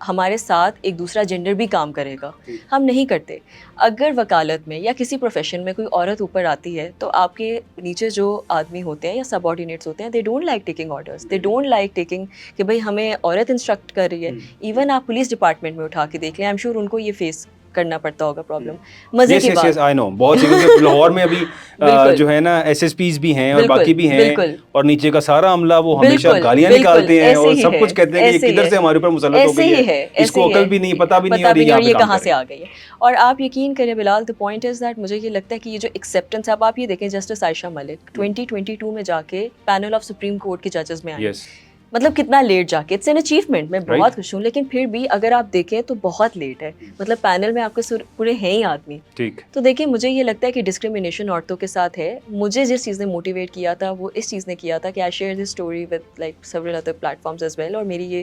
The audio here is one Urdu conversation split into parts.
ہمارے ساتھ ایک دوسرا جینڈر بھی کام کرے گا. ہم نہیں کرتے. اگر وکالت میں یا کسی پروفیشن میں کوئی عورت اوپر آتی ہے تو آپ کے نیچے جو آدمی ہوتے ہیں یا سب آرڈینیٹس ہوتے ہیں, they don't like taking orders, they don't like taking کہ بھائی ہمیں عورت انسٹرکٹ کر رہی ہے. ایون آپ پولیس ڈپارٹمنٹ میں اٹھا کے دیکھ لیں, آئی ایم شیور ان کو یہ فیس کرنا پڑتا ہوگا پرابلم. مزے کی بات, آئی نو بہت سی لاہور میں ابھی جو ہے نا ایس ایس پیز بھی ہیں اور باقی بھی ہیں, اور نیچے کا سارا عملہ وہ ہمیشہ گالیاں نکالتے ہیں اور سب کچھ کہتے ہیں کہ یہ کدھر سے ہمارے اوپر مسلط ہو گئی ہے, اس کو عقل بھی نہیں, پتہ بھی نہیں اور یہ کہاں سے آ گئی ہے. اور آپ یقین کریں بلال, the point is that مجھے یہ لگتا ہے کہ یہ جو ایکسیپٹنس ہے, اب آپ یہ دیکھیں جسٹس عائشہ ملک 2022 میں جا کے پینل آف سپریم کورٹ کے ججز میں آئی, مطلب کتنا لیٹ جا کے, اٹس این اچیومنٹ, میں بہت خوش ہوں. لیکن پھر بھی اگر آپ دیکھیں تو بہت لیٹ ہے, مطلب پینل میں آپ کے پورے ہیں ہی آدمی. تو دیکھیں مجھے یہ لگتا ہے کہ ڈسکریمنیشن عورتوں کے ساتھ ہے. مجھے جس چیز نے موٹیویٹ کیا تھا وہ اس چیز نے کیا تھا کہ I share this story with like several other platforms as well, اور میری یہ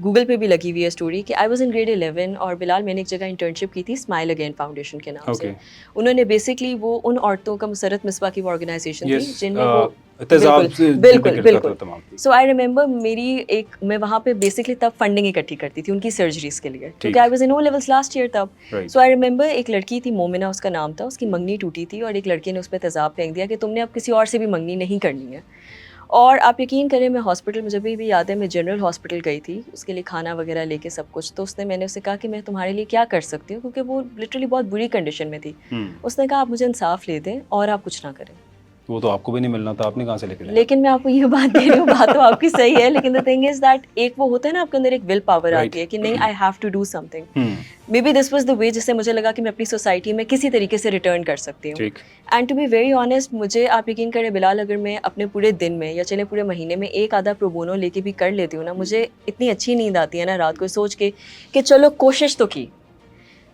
گوگل پہ بھی لگی ہوئی ہے اسٹوری کہ آئی واز ان گریڈ 11 اور بلال میں نے ایک جگہ انٹرنشپ کی تھی اسمائل اگین فاؤنڈیشن کے نام سے. انہوں نے بیسکلی وہ ان عورتوں کا مسرت مصباح کی وہ آرگنائزیشن تھی جن میں وہ بالکل. سو آئی ریمبر میں وہاں پہ بیسکلی تب فنڈنگ اکٹھی کرتی تھی ان کی سرجریز کے لیے, کیونکہ I was in O levels last year تب. سو آئی ریمبر ایک لڑکی تھی مومنہ اس کا نام تھا, اس کی منگنی ٹوٹی تھی اور ایک لڑکے نے اس پہ تیزاب پھینک دیا کہ تم نے اب کسی اور سے بھی منگنی نہیں کرنی ہے. اور آپ یقین کریں میں ہاسپٹل, مجھے بھی یاد ہے میں جنرل ہاسپٹل گئی تھی اس کے لیے کھانا وغیرہ لے کے سب کچھ, تو میں نے اسے کہا کہ میں تمہارے لیے کیا کر سکتی ہوں, کیونکہ وہ لٹرلی بہت بری کنڈیشن میں تھی. اس نے کہا آپ مجھے انصاف لے دیں اور آپ کچھ نہ کریں. وہ تو آپ کو بھی نہیں ملنا تھا, آپ نے کہاں سے لے کے؟ لیکن میں آپ کو یہ بات دے رہی ہوں, بات تو آپ کی صحیح ہے, لیکن the thing is that ایک وہ ہوتا ہے نا آپ کے اندر ایک ول پاور آتی ہے کہ نہیں I have to do something. Maybe this was the way جس سے مجھے لگا کہ میں اپنی سوسائٹی میں کسی طریقے سے ریٹرن کر سکتی ہوں. And to be very honest, مجھے آپ یقین کریں بلال, اگر میں اپنے پورے دن میں یا چلے پورے مہینے میں ایک آدھا پرو بونو لے کے بھی کر لیتی ہوں نا, مجھے اتنی اچھی نیند آتی ہے نا رات کو سوچ کے کہ چلو کوشش تو کی.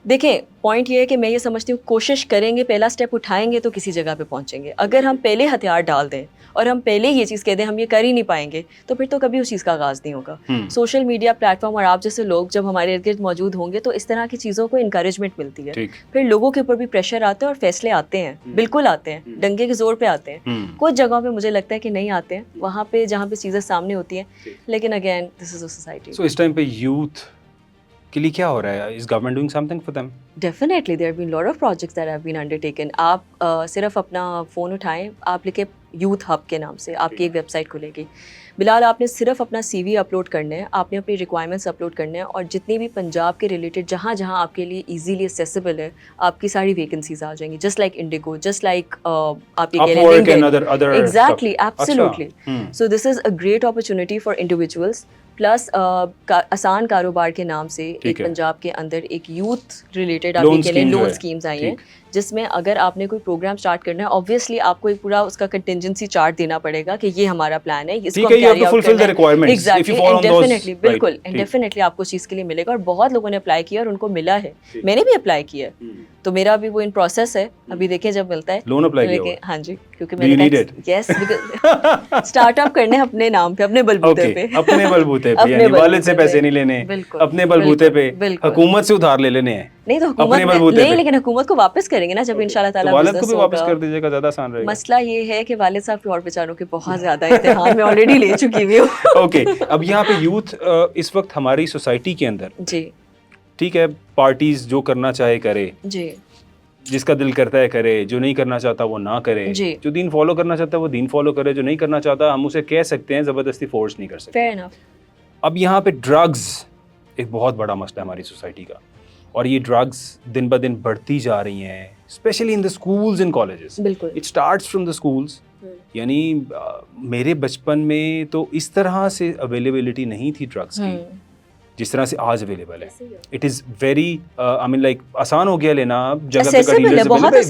دیکھیں پوائنٹ یہ ہے کہ میں یہ سمجھتی ہوں کوشش کریں گے, پہلا اسٹیپ اٹھائیں گے تو کسی جگہ پہ پہنچیں گے. اگر ہم پہلے ہتھیار ڈال دیں اور ہم پہلے یہ چیز کہہ دیں ہم یہ کر ہی نہیں پائیں گے, تو پھر تو کبھی اس چیز کا آغاز نہیں ہوگا. سوشل میڈیا پلیٹ فارم اور آپ جیسے لوگ جب ہمارے ارد گرد موجود ہوں گے تو اس طرح کی چیزوں کو انکریجمنٹ ملتی ہے, پھر لوگوں کے اوپر بھی پریشر آتے ہیں اور فیصلے آتے ہیں, بالکل آتے ہیں, ڈنگے کے زور پہ آتے ہیں. کچھ جگہوں پہ مجھے لگتا ہے کہ نہیں آتے ہیں, وہاں پہ جہاں پہ چیزیں سامنے ہوتی ہیں. لیکن again this is a society. So اس ٹائم پہ یوتھ کے لیے کیا ہو رہا ہے؟ Is government doing something for them? Definitely there been lot of projects that have been undertaken. آپ صرف اپنا فون اٹھائیں, آپ لکھیں یوتھ ہب کے نام سے, آپ کی ایک ویب سائٹ کھلے گی. بلال آپ نے صرف اپنا سی وی اپلوڈ کرنا ہے, آپ نے اپنی ریکوائرمنٹس اپلوڈ کرنے ہیں, اور جتنی بھی پنجاب کے ریلیٹڈ جہاں جہاں آپ کے لیے ایزیلی ایکسیسیبل ہے آپ کی ساری ویکنسیز آ جائیں گی. Just like Indigo, just like آپ یہ کہہ لیں exactly, absolutely. So this is a great opportunity for individuals. Plus آسان کاروبار کے نام سے ایک پنجاب کے اندر ایک یوتھ ریلیٹڈ آپ یہ کہہ لیں لون اسکیمز آئی ہیں, جس میں اگر آپ نے کوئی پروگرام اسٹارٹ کرنا ہے اوبویسلی آپ کو ایک پورا اس کا کنٹینجنسی چارٹ دینا پڑے گا کہ یہ ہمارا پلان ہے, اس کو کیری آؤٹ کرنا ہے. ایگزیکٹلی, اینڈ ڈیفینیٹلی, بالکل, اینڈ ڈیفینیٹلی آپ کو اس چیز کے لیے ملے گا. اور بہت لوگوں نے اپلائی کیا اور ان کو ملا ہے, میں نے بھی اپلائی کیا, تو میرا بھی وہ ان پروسیس ہے, ابھی دیکھیں جب ملتا ہے لون اپلائی کیا. ہاں جی, کیونکہ میں نے یس اسٹارٹ اپ کرنے اپنے نام پہ, اپنے بلبوتے پہ, اپنے بلبوتے پہ, یعنی والد سے پیسے نہیں لینے, اپنے بلبوتے پہ, حکومت سے ادھار لے لینے ہیں. نہیں تو حکومت نہیں, لیکن حکومت کو واپس کریں گے نا جب انشاءاللہ تعالیٰ والد کو بھی واپس کر دیجیے گا, زیادہ آسان رہے گا. مسئلہ یہ ہے کہ والد صاحب کے اور بیچاروں کے بہت زیادہ امتحان میں آلریڈی لے چکی ہوئی ہوں. اوکے, اب یہاں پہ یوتھ اس وقت ہماری سوسائٹی کے اندر, جی ٹھیک ہے, پارٹیز جو کرنا چاہے کرے, جی, جس کا دل کرتا ہے کرے, جو نہیں کرنا چاہتا وہ نہ کرے, جو دین فالو کرنا چاہتا ہے وہ دین فالو کرے, جو نہیں کرنا چاہتا ہم اسے کہہ سکتے ہیں, زبردستی فورس نہیں کر سکتے. Fair enough. اب یہاں پہ ڈرگز ایک بہت بڑا مسئلہ ہے ہماری سوسائٹی کا, اور یہ ڈرگز دن بہ دن بڑھتی جا رہی ہیں, especially in the schools and colleges. بالکل, it starts from the schools. یعنی میرے بچپن میں تو اس طرح سے اویلیبلٹی نہیں تھی ڈرگس کی جس طرح سے آج اویلیبل ہے. It is very I mean like آسان ہو گیا لینا, جگہ پہ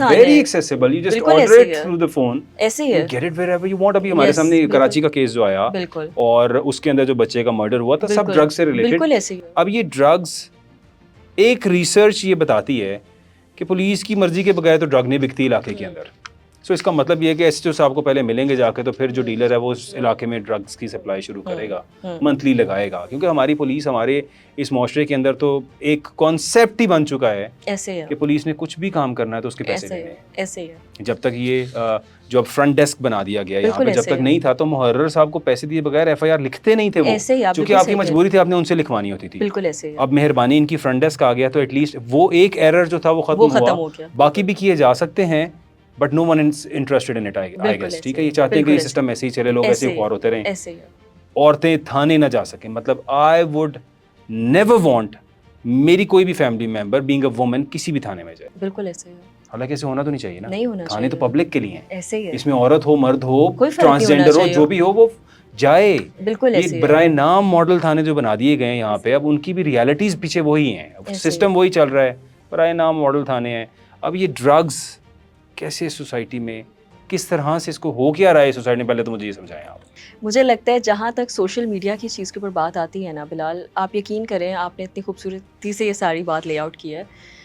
very accessible, you just order it through the phone, you get it wherever you want. ابھی ہمارے سامنے کراچی کا کیس جو آیا اور اس کے اندر جو بچے کا مرڈر ہوا تھا, سب ڈرگ سے ریلیٹڈ. اب یہ ڈرگز, ایک ریسرچ یہ بتاتی ہے کہ پولیس کی مرضی کے بغیر تو ڈرگ نہیں بکتی علاقے کے اندر. سو اس کا مطلب یہ ہے کہ ایس ایچ او صاحب کو پہلے ملیں گے جا کے, تو پھر جو ڈیلر ہے وہ اس علاقے میں ڈرگس کی سپلائی شروع کرے گا, منتھلی لگائے گا, کیونکہ ہماری پولیس ہمارے اس معاشرے کے اندر تو ایک کانسیپٹ ہی بن چکا ہے ایسے کہ پولیس نے کچھ بھی کام کرنا ہے تو اس کے پیسے دینے ہیں. ایسے ہی ہے. جب تک یہ جو اب فرنٹ ڈیسک بنا دیا گیا یہاں پہ, جب تک نہیں تھا تو محرر صاحب کو پیسے دیے بغیر ایف آئی آر لکھتے نہیں تھے وہ, کیونکہ آپ کی مجبوری تھی, آپ نے ان سے لکھوانی ہوتی تھی. بالکل ایسے ہی. اب مہربانی ان کی فرنٹ ڈیسک آ گیا تو ایٹ لیسٹ وہ ایک ایرر جو تھا وہ ختم ہوا, باقی بھی کیے جا سکتے ہیں, but no one is interested in it I guess. ٹھیک ہے, یہ چاہتے ہیں کہ یہ سسٹم ایسے ہی چلے, لوگ ایسے ہی خوار ہوتے رہیں, عورتیں تھانے نہ جا سکیں. مطلب آئی وڈ نیور وانٹ میری کوئی بھی family member being a woman کسی بھی تھانے میں جائے. بالکل ایسے ہی. حالانکہ ایسے ہونا تو نہیں چاہیے نا, تھانے تو پبلک کے لیے ہیں, ایسے ہی ہے. اس میں عورت ہو, مرد ہو, ٹرانسجینڈر ہو, جو بھی ہو, وہ جائے. بالکل ایسے. برائے نام ماڈل تھانے جو بنا دیے گئے ہیں یہاں پہ, اب ان کی بھی ریالٹیز پیچھے وہی ہیں, سسٹم وہی چل رہا ہے, برائے نام ماڈل تھانے ہیں. اب یہ ڈرگز کیسے سوسائٹی میں, کس طرح سے اس کو ہو کیا رہا ہے سوسائٹی میں, پہلے تو مجھے یہ سمجھائیں آپ. مجھے لگتا ہے جہاں تک سوشل میڈیا کی چیز کے اوپر بات آتی ہے نا بلال, آپ یقین کریں, آپ نے اتنی خوبصورتی سے یہ ساری بات لے آؤٹ کی ہے.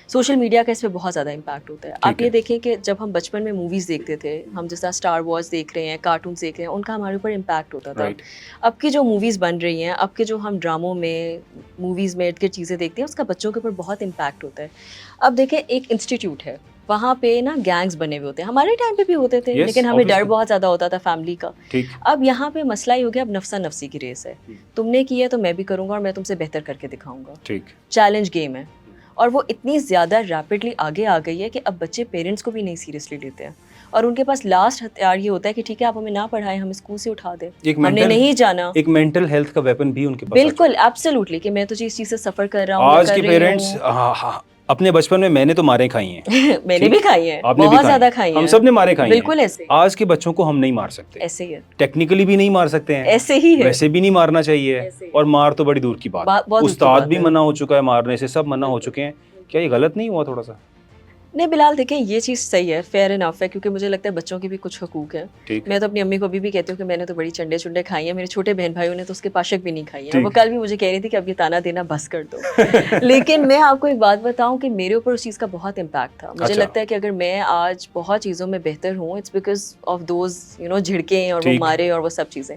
سوشل میڈیا کا اس پہ بہت زیادہ امپیکٹ ہوتا ہے. آپ یہ دیکھیں کہ جب ہم بچپن میں موویز دیکھتے تھے, ہم جیسا اسٹار وارز دیکھ رہے ہیں, کارٹونس دیکھ رہے ہیں, ان کا ہمارے اوپر امپیکٹ ہوتا تھا. اب کی جو موویز بن رہی ہیں, اب کے جو ہم ڈراموں میں, موویز میں ارد گرد چیزیں دیکھتے ہیں, اس کا بچوں کے اوپر بہت امپیکٹ ہوتا ہے. اب دیکھیں ایک انسٹیٹیوٹ ہے, وہاں پہ نا گینگز بنے ہوئے ہوتے ہیں, ہمارے ٹائم پہ بھی ہوتے تھے, لیکن ہمیں ڈر بہت زیادہ ہوتا تھا فیملی کا. اب یہاں پہ مسئلہ یہ ہو گیا, اب نفسا نفسی کی ریس ہے, تم نے کی ہے تو میں بھی کروں گا, اور میں تم سے بہتر کر کے دکھاؤں گا. چیلنج گیم ہے, اور وہ اتنی زیادہ ریپڈلی آگے آ گئی ہے کہ اب بچے پیرنٹس کو بھی نہیں سیریسلی لیتے ہیں, اور ان کے پاس لاسٹ ہتھیار یہ ہوتا ہے کہ ٹھیک ہے آپ ہمیں نہ پڑھائیں, ہم اسکول سے اٹھا دیں, ہم نے نہیں جانا. ایک مینٹل ہیلتھ کا ویپن بھی ان کے پاس. بالکل ایبسلیوٹلی, کہ میں تو اس چیز سے سفر کر رہا ہوں. آج کے پیرنٹس, اپنے بچپن میں نے تو ماریں کھائی ہیں, میں نے بھی کھائی ہیں, بہت زیادہ کھائی ہیں, ہم سب نے ماریں کھائی ہیں. بالکل ایسے. آج کے بچوں کو ہم نہیں مار سکتے, ایسے ہی ہے. ٹیکنیکلی بھی نہیں مار سکتے ہیں, ایسے ہی ہے. ویسے بھی نہیں مارنا چاہیے, اور مار تو بڑی دور کی بات. استاد بھی منع ہو چکا ہے مارنے سے, سب منع ہو چکے ہیں. کیا یہ غلط نہیں ہوا تھوڑا سا؟ نہیں بلال, دیکھیں یہ چیز صحیح ہے, فیئر انف ہے, کیونکہ مجھے لگتا ہے بچوں کے بھی کچھ حقوق ہیں. میں تو اپنی امی کو بھی کہتی ہوں کہ میں نے تو بڑی چنڈے کھائی ہیں, میرے چھوٹے بہن بھائیوں نے تو اس کے پاشک بھی نہیں کھائی ہیں. وہ کل بھی مجھے کہہ رہی تھی کہ اب یہ تانا دینا بس کر دو. لیکن میں آپ کو ایک بات بتاؤں کہ میرے اوپر اس چیز کا بہت امپیکٹ تھا. مجھے لگتا ہے کہ اگر میں آج بہت چیزوں میں بہتر ہوں, اٹس بیکاز آف دوز جھڑکیں اور وہ مارے اور وہ سب چیزیں.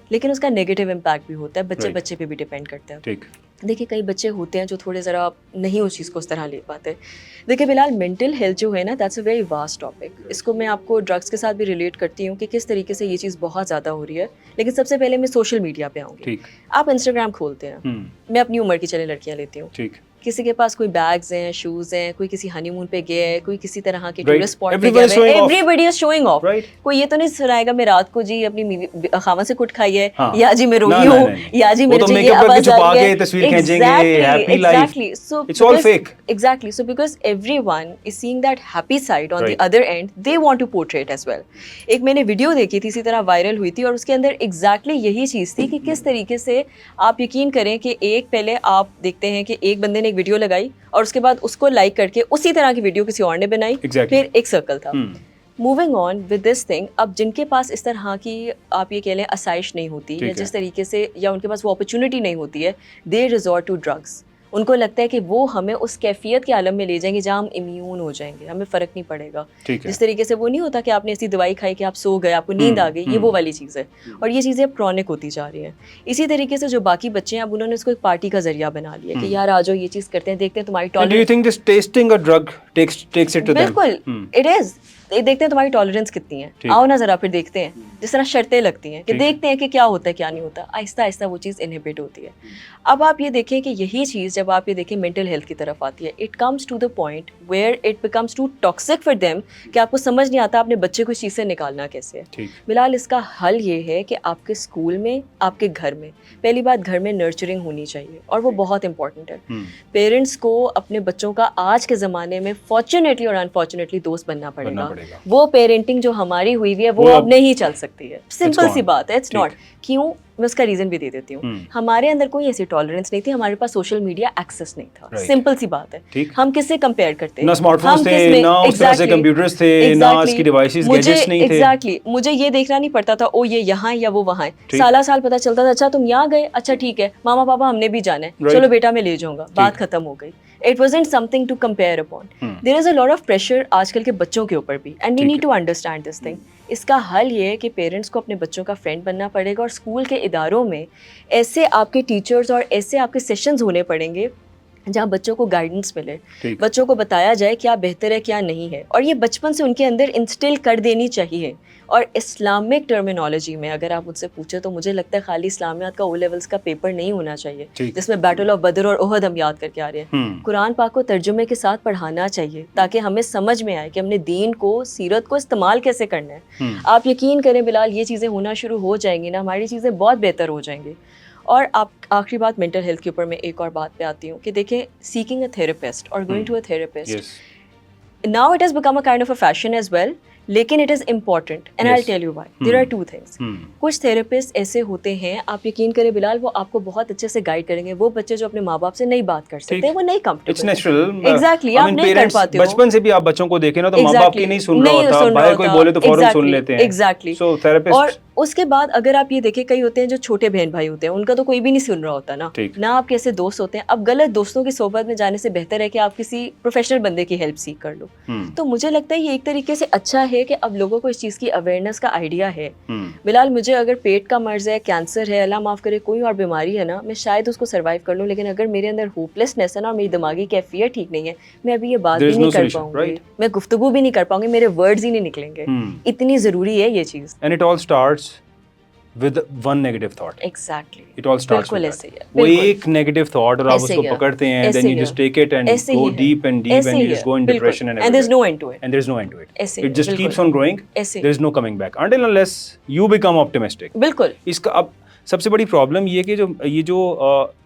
لیکن اس کا نیگیٹو امپیکٹ بھی ہوتا ہے, بچے پہ بھی ڈپینڈ کرتا ہے. دیکھیے کئی بچے ہوتے ہیں جو تھوڑے ذرا نہیں اس چیز کو اس طرح لے پاتے. دیکھیے بلال, مینٹل ہیلتھ جو ہے نا, that's a very vast topic. اس کو میں آپ کو ڈرگس کے ساتھ بھی ریلیٹ کرتی ہوں کہ کس طریقے سے یہ چیز بہت زیادہ ہو رہی ہے. لیکن سب سے پہلے میں سوشل میڈیا پہ آؤں گی. آپ انسٹاگرام کھولتے ہیں, میں اپنی عمر کی چلے لڑکیاں لیتی ہوں, کسی کے پاس کوئی بیگز ہیں, شوز ہیں, کوئی کسی ہنی مون پہ گیا ہے, کوئی کسی طرح کے ٹورسٹ اسپاٹ پہ گیا ہے, ایوری بڈی از شوئنگ آف. کوئی یہ تو نہیں سنائے گا میں رات کو جی اپنی خاوند سے کٹ کھائی ہے, یا جی میں روئی ہوں, یا جی میرے یہ آواز آ رہی ہے. Exactly. So because everyone is seeing that happy side on the other end, they want to portray it as well. ایک میں نے ویڈیو دیکھی تھی, اسی طرح وائرل ہوئی تھی, اور اس کے اندر ایگزیکٹلی یہی چیز تھی کہ کس طریقے سے آپ یقین کریں کہ ایک پہلے آپ دیکھتے ہیں کہ ایک بندے نے ایک ویڈیو لگائی, اور اس کے بعد اس کو لائک کر کے اسی طرح کی ویڈیو کسی اور نے بنائی, پھر ایک سرکل تھا. Moving on with this thing, اب جن کے پاس اس طرح کی آپ یہ کہہ لیں آسائش نہیں ہوتی, یا جس طریقے سے, یا ان کے پاس وہ اپرچونٹی نہیں ہوتی ہے, دے ریزورٹ ٹو ڈرگس. ان کو لگتا ہے کہ وہ ہمیں اس کیفیت کے عالم میں لے جائیں گے جہاں ہم امیون ہو جائیں گے, ہمیں فرق نہیں پڑے گا. جس طریقے سے وہ نہیں ہوتا کہ آپ نے ایسی دوائی کھائی کہ آپ سو گئے, آپ کو نیند آ گئی, یہ وہ والی چیز ہے, اور یہ چیزیں کرونک ہوتی جا رہی ہیں. اسی طریقے سے جو باقی بچے ہیں, اب انہوں نے اس کو ایک پارٹی کا ذریعہ بنا لیا کہ یار آ جاؤ یہ چیز کرتے ہیں, دیکھتے ہیں تمہاری ٹالرنس. بالکل اٹ از, دیکھتے ہیں تمہاری ٹالرنس کتنی ہے, آؤ نا ذرا پھر دیکھتے ہیں. جس طرح شرطیں لگتی ہیں کہ دیکھتے ہیں کہ کیا ہوتا ہے کیا نہیں ہوتا, آہستہ آہستہ وہ چیز انہیبٹ ہوتی ہے. اب آپ یہ دیکھیں کہ یہی چیز جب آپ یہ دیکھیں مینٹل ہیلتھ کی طرف آتی ہے, it comes to the point where it becomes too toxic for them, کہ آپ کو سمجھ نہیں آتا اپنے بچے کو اس چیز سے نکالنا کیسے ہے. بلال, اس کا حل یہ ہے کہ آپ کے اسکول میں, آپ کے گھر میں, پہلی بات گھر میں نرچرنگ ہونی چاہیے, اور وہ بہت امپورٹنٹ ہے. پیرنٹس کو اپنے بچوں کا آج کے زمانے میں فارچونیٹلی اور انفارچونیٹلی دوست بننا پڑے گا. وہ پیرنٹنگ جو ہماری ہوئی ہوئی ہے وہ اب نہیں چل سکتی ہے, سمپل سی بات ہے. It's not. کیوں؟ میں اس کا ریزن بھی دے دیتی ہوں. ہمارے اندر کوئی ایسی ٹالرنس نہیں تھی, ہمارے پاس سوشل میڈیا ایکسیس نہیں تھا, سمپل سی بات ہے. ہم کس سے کمپیئر کرتے ہیں؟ نہ اسمارٹ فونز تھے, نہ اس طرح سے کمپیوٹرز تھے, نہ آج کی ڈیوائسز گیجٹس نہیں تھے. ایگزیکٹلی, مجھے یہ دیکھنا نہیں پڑتا تھا او یہ یہاں یا وہ وہاں ہے. سالہ سال پتہ چلتا تھا, اچھا تم یہاں گئے, اچھا ٹھیک ہے ماما پاپا ہم نے بھی جانا ہے, چلو بیٹا میں لے جاؤں گا, بات ختم ہو گئی. It wasn't something to compare upon. There is a lot of pressure آج کل کے بچوں کے اوپر بھی, and we need to understand this thing. اس کا حل یہ ہے کہ پیرنٹس کو اپنے بچوں کا فرینڈ بننا پڑے گا, اور اسکول کے اداروں میں ایسے آپ کے ٹیچرز اور ایسے آپ کے سیشنز ہونے پڑیں گے جہاں بچوں کو گائیڈنس ملے, بچوں کو بتایا جائے کیا بہتر ہے کیا نہیں ہے, اور یہ بچپن سے ان کے اندر انسٹل کر دینی چاہیے. اور اسلامک ٹرمینالوجی میں اگر آپ مجھ سے پوچھیں تو مجھے لگتا ہے خالی اسلامیات کا او لیولس کا پیپر نہیں ہونا چاہیے جس میں بیٹل آف بدر اور احد ہم یاد کر کے آ رہے ہیں. قرآن پاک کو ترجمے کے ساتھ پڑھانا چاہیے تاکہ ہمیں سمجھ میں آئے کہ ہم نے دین کو, سیرت کو استعمال کیسے کرنا ہے. آپ یقین کریں بلال, یہ چیزیں ہونا شروع ہو جائیں گی نا, ہماری چیزیں بہت بہتر ہو جائیں گی. اور آپ آخری بات مینٹل ہیلتھ کے اوپر میں ایک اور بات پہ آتی ہوں کہ دیکھیں, سیکنگ اے تھراپسٹ اور going to a therapist, now it has become a kind of a fashion as well, لیکن it is important and I tell you why. There are two things. کچھ تھراپسٹ ایسے ہوتے ہیں, آپ یقین کریں بلال, وہ آپ کو بہت اچھے سے گائیڈ کریں گے. وہ بچے جو اپنے ماں باپ سے نہیں بات کر سکتے, وہ نہیں کمفرٹیبل, ایگزیکٹلی آپ نہیں کر پاتے ہو. بچپن سے بھی آپ بچوں کو دیکھیں نا تو ماں باپ کی نہیں سن رہا ہوتا, باہر کوئی بولے تو فوراً سن لیتے ہیں. ایگزیکٹلی. اور اس کے بعد اگر آپ یہ دیکھیں, کئی ہوتے ہیں جو چھوٹے بہن بھائی ہوتے ہیں, ان کا تو کوئی بھی نہیں سن رہا ہوتا نا, نہ آپ کیسے دوست ہوتے ہیں. اب غلط دوستوں کی صحبت میں جانے سے بہتر ہے کہ آپ کسی پروفیشنل بندے کی ہیلپ سیکھ کر لو. تو مجھے لگتا ہے یہ ایک طریقے سے اچھا ہے کہ اب لوگوں کو اس چیز کی اویئرنیس کا آئیڈیا ہے. بلال, مجھے اگر پیٹ کا مرض ہے, کینسر ہے, اللہ معاف کرے کوئی اور بیماری ہے نا, میں شاید اس کو سروائیو کر لوں, لیکن اگر میرے اندر ہوپلیسنیس ہے نا, اور میری دماغی کیفیت ٹھیک نہیں ہے, میں ابھی یہ بات بھی نہیں کر پاؤں گی, میں گفتگو بھی نہیں کر پاؤں گی, میرے ورڈز ہی نہیں نکلیں گے. اتنی ضروری ہے یہ چیز. And it all starts with one negative thought. Exactly. It all starts with ایسے ہی ہے. وہ ایک negative thought, اور آپ اس کو پکڑتے ہیں, then you just take it and go deep and deep and you just go in depression and there's no end to it. And there's no end to it. It just keeps on growing. There's no coming back until unless you become optimistic. بالکل. اس کا اب سب سے بڑی پرابلم یہ کہ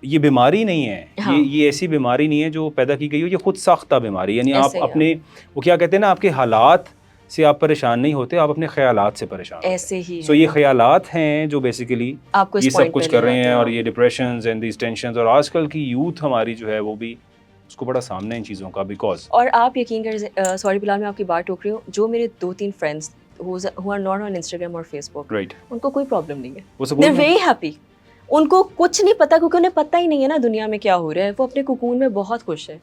یہ بیماری نہیں ہے, یہ ایسی بیماری نہیں ہے جو پیدا کی گئی ہو, یہ خود ساختہ بیماری. یعنی آپ اپنے, وہ کیا کہتے ہیں نا, آپ کے حالات سے آپ پریشان نہیں ہوتے, آپ اپنے خیالات سے پریشان ہوتے ہیں. ایسے ہی سو یہ خیالات ہیں جو بیسیکلی یہ سب کچھ کر رہے ہیں, اور یہ ڈپریشنز اینڈ دیز ٹینشنز. اور آج کل کی یوتھ ہماری جو ہے وہ بھی اس کو بڑا سامنے ان چیزوں کا, بیکاز. اور آپ یقین کریں, سوری بلال میں آپ کی بات ٹوک رہی ہوں, جو میرے 2-3 friends who are not on Instagram اور Facebook, ان کو کوئی پرابلم نہیں ہے, they're very happy. ان کو کچھ نہیں پتا, کیونکہ انہیں پتہ ہی نہیں ہے نا دنیا میں کیا ہو رہا ہے. وہ اپنے کوکون میں بہت خوش ہے,